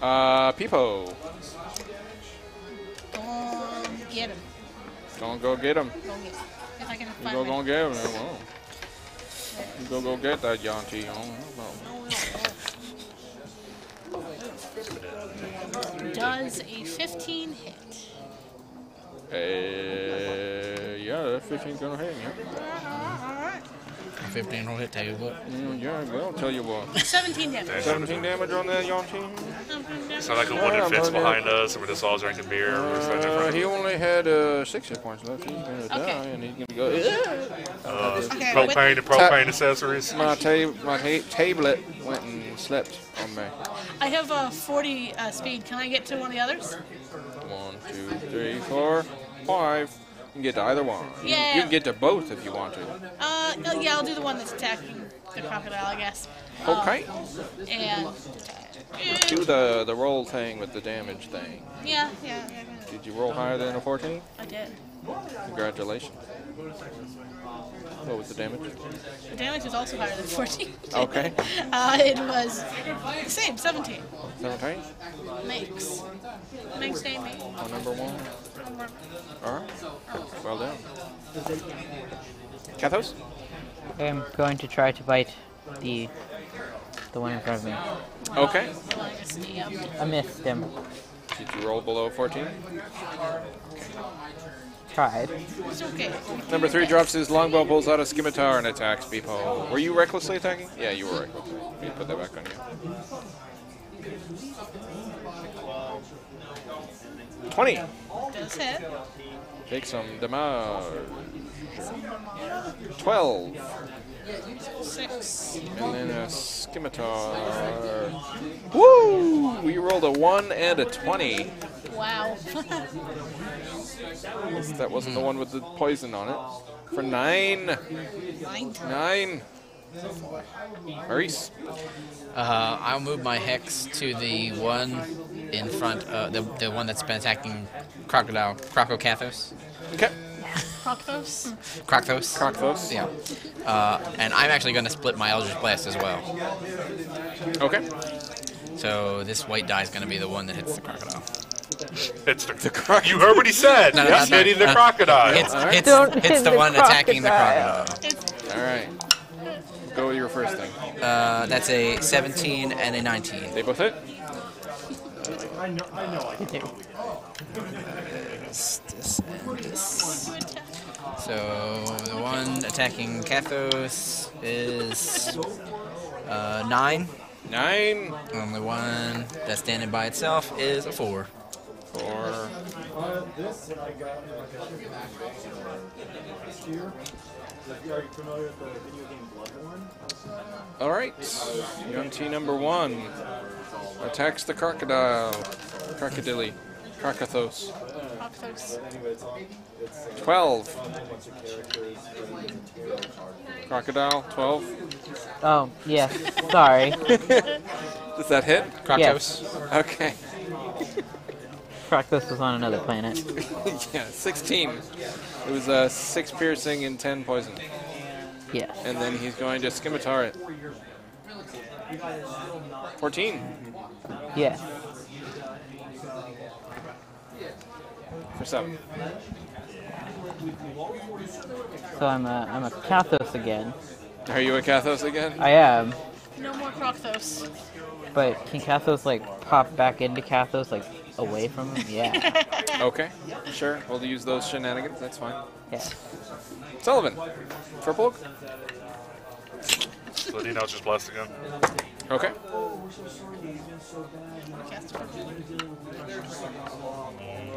Peepo. Get him. Gonna go get him. Go get him. If I can You find go my- gonna get him. Well, you go get that Yanti. Does a 15 hit? Yeah, that 15's gonna hit you. 15 will hit, tell you what. Yeah, well, tell you what. 17 damage. 17 damage on that Yanti. It's not like a wooden fence behind us, and we're just all drinking beer. Or something different. He only had 6 hit points left. He's gonna die, and he's gonna go. Okay, propane accessories. My tablet went and slept on me. I have 40 speed. Can I get to one of the others? 1, 2, 3, 4, 5. You can get to either one. Yeah. You can get to both if you want to. Yeah, I'll do the one that's attacking the crocodile, I guess. Okay. And Do the roll thing with the damage thing. yeah. Did you roll higher than a 14? I did. Congratulations. What was the damage? The damage is also higher than 14. Okay. It was the same, 17. 17? Makes a me. On number 1. Alright. Well done. Kathos? I'm going to try to bite the one in front of me. Okay. I missed him. Did you roll below 14? Tried. It's okay. Number 3 drops his longbow, pulls out a scimitar, and attacks Peepo. Were you recklessly attacking? Yeah, you were recklessly. Let me put that back on you. 20. Does hit. Take some damage. 12. 6. And then a scimitar. Woo! We rolled a 1 and a 20. Wow. That wasn't the one with the poison on it. For 9. 9. Maurice. I'll move my hex to the one in front, the one that's been attacking Crococathos. Okay. Crocodile. Crocthos. Yeah. And I'm actually going to split my Eldritch Blast as well. Okay. So this white die is going to be the one that hits the crocodile. It's the crocodile. You heard what he said. No, It's hitting the crocodile. It's the one attacking the crocodile. All right. Go with your first thing. That's a 17 and a 19. They both hit? This and this. So the one attacking Kathos is 9. 9. And the one that's standing by itself is a 4. 4. All right. Yunti number 1 attacks the crocodile. Crocodile. Crocothos. 12. Crocodile, 12. Oh, yes. Sorry. Does that hit? Croctos. Yes. Okay. Crocus was on another planet. Yeah, 16. It was 6 piercing and 10 poison. Yes. And then he's going to scimitar it. 14 Yes. for 7. So I'm a Kathos again. Are you a Kathos again? I am. No more Crocthos. But can Kathos like pop back into Kathos like away from him? Yeah. Okay, sure. We'll use those shenanigans. That's fine. Yeah. Sullivan for Polk. Ladino's just blessed again. Okay.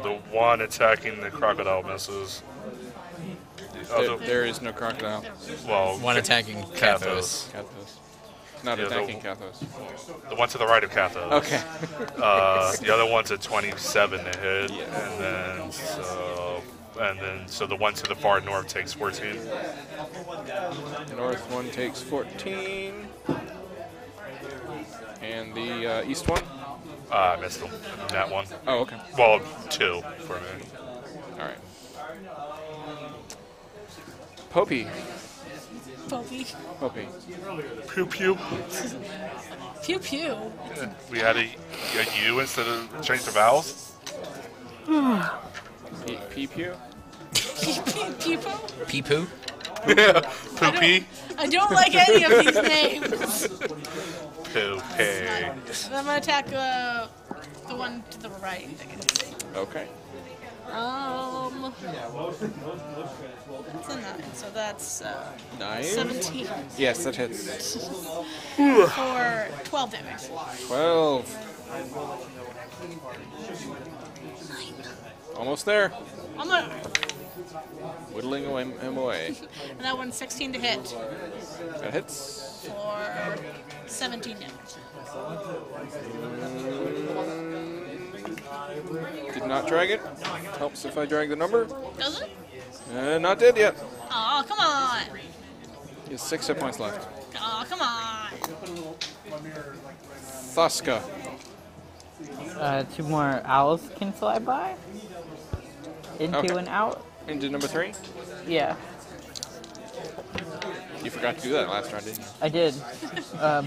The one attacking the crocodile misses. The other, There is no crocodile. well, One attacking Kathos. Kathos. Kathos. Not Yeah, attacking Kathos. The one to the right of Kathos. Okay. The other one's a 27 to hit, Yeah. and then so the one to the far north takes 14. North one takes 14. And the east one? I missed him. That one. Oh, okay. Well, 2 for me. All right. Popey. Popey. Popey. Pew pew. Pew pew. We had a U instead of change the vowels. Pew pew. Pew-poo? Pee-poo? Yeah. Poopy. I don't like any of these names. Poopy. I'm gonna attack the one to the right. I guess. Okay. That's a 9, so that's 9. 17 Yes, that hits. for 12 damage. 12. Almost there. I'm gonna, Whittling him away. and that one's 16 to hit That hits. for 17 damage. Did not drag it. Helps if I drag the number. Does it? Not dead yet. Oh, come on. He has 6 hit points left. Oh, come on. Thuska. 2 more owls can fly by. Into Okay. and out. Into number 3. Yeah, You forgot to do that last round, didn't you? I did.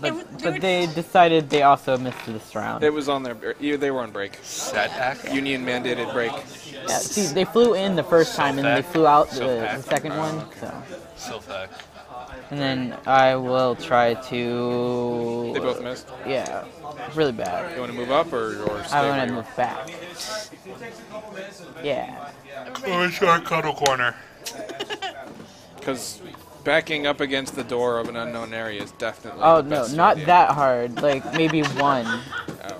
They were- But they decided they also missed this round. It was on their. They were on break. Set act. Union mandated break. Yeah, see, they flew in the first time and they flew out the second one. So, Silfac. and then I will try to. They both missed. Yeah, really bad. You want to move up or stay I where want to you move back. Yeah. Oh, short cuddle corner. Because backing up against the door of an unknown area is definitely. Oh the no, best not idea. that hard. Like maybe 1. Oh, okay.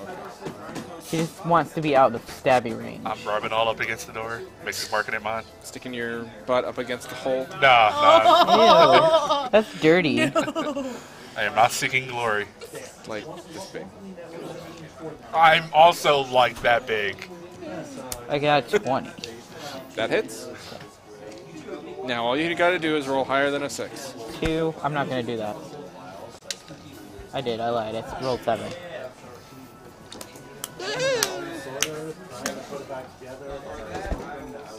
She just wants to be out of stabby range. I'm rubbing all up against the door. Makes it marking it mine. Sticking your butt up against the hole. Nah, Ew, that's dirty. I am not seeking glory. Like this big. I'm also like that big. I got 20. That hits. Now all you gotta do is roll higher than a 6. 2. I'm not gonna do that. I did. I lied. I rolled 7.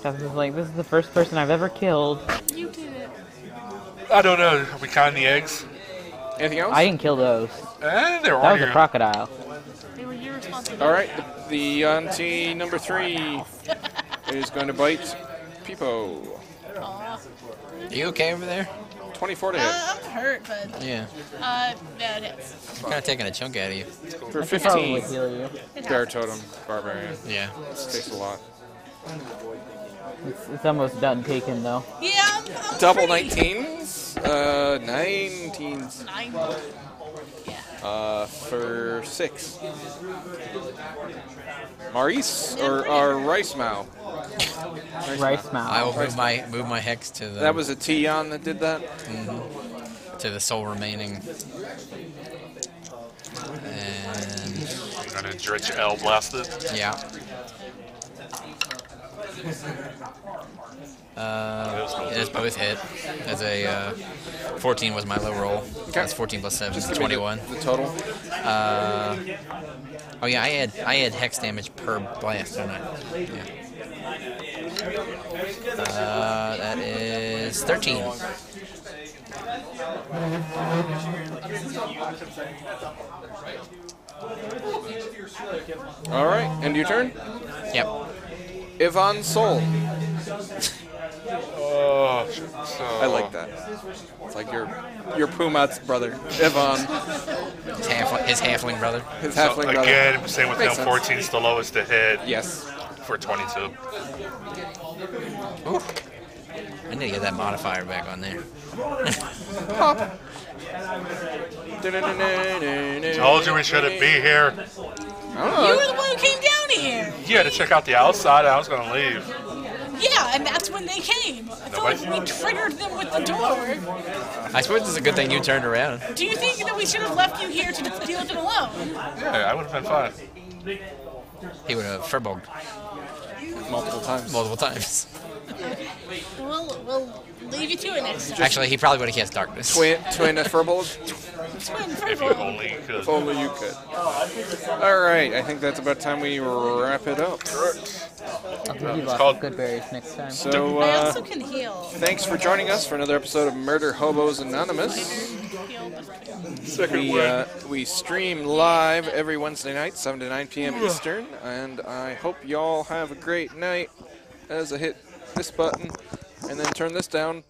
This is like, this is the first person I've ever killed. You did it. I don't know. Are we counting the eggs? Anything else? I didn't kill those. They're That on was a here. crocodile. They were your responsibility. All right. The auntie number 3 is going to bite Peepo. Aw. Are you okay over there? 24 to hit. I'm hurt, but Yeah. that hits. I'm kind of taking a chunk out of you. For I could probably 15. heal you. Bear totem, barbarian. Yeah. This takes a lot. It's almost done taken though. Yeah, I'm Double pretty- 19s. 19s. 9. For 6. Maurice or Rice Mao? Rice I mouth. will move my hex to the That was a Tion that did that? to the sole remaining. And You're gonna drench L blast it. yeah. It's both hit. As a 14 was my low roll. That's 14 plus 7, Just give me 21. the total. Oh yeah, I had hex damage per blast, don't I? Yeah. That is 13. All right, end your turn. Yep. Ivan Sol. Oh, so I like that. It's like your Pumat's brother, Ivan. His halfling brother. His So halfling brother. again, same with Makes him. sense. 14 is the lowest to hit Yes. for 22. Ooh. I need to get that modifier back on there. Pop. Told you we shouldn't be here. You were the one who came down here. Yeah, to check out the outside. I was gonna leave. Yeah, and that's when they came. I feel like we triggered them with the door. I suppose it's a good thing you turned around. Do you think that we should have left you here to deal with it alone? Yeah, I would have been fine. He would have furbolged Multiple times. multiple times. We'll leave you to it next time. Actually, he probably would have cast darkness. Twin Furbolg. Twin If you Furbolg. only could. If only you could. All right, I think that's about time we wrap it up. I'll give you lots called- of good berries next time. So, I also can heal. thanks for joining us for another episode of Murderhobos Anonymous. We stream live every Wednesday night, 7 to 9 p.m. Eastern, and I hope y'all have a great night as I hit this button and then turn this down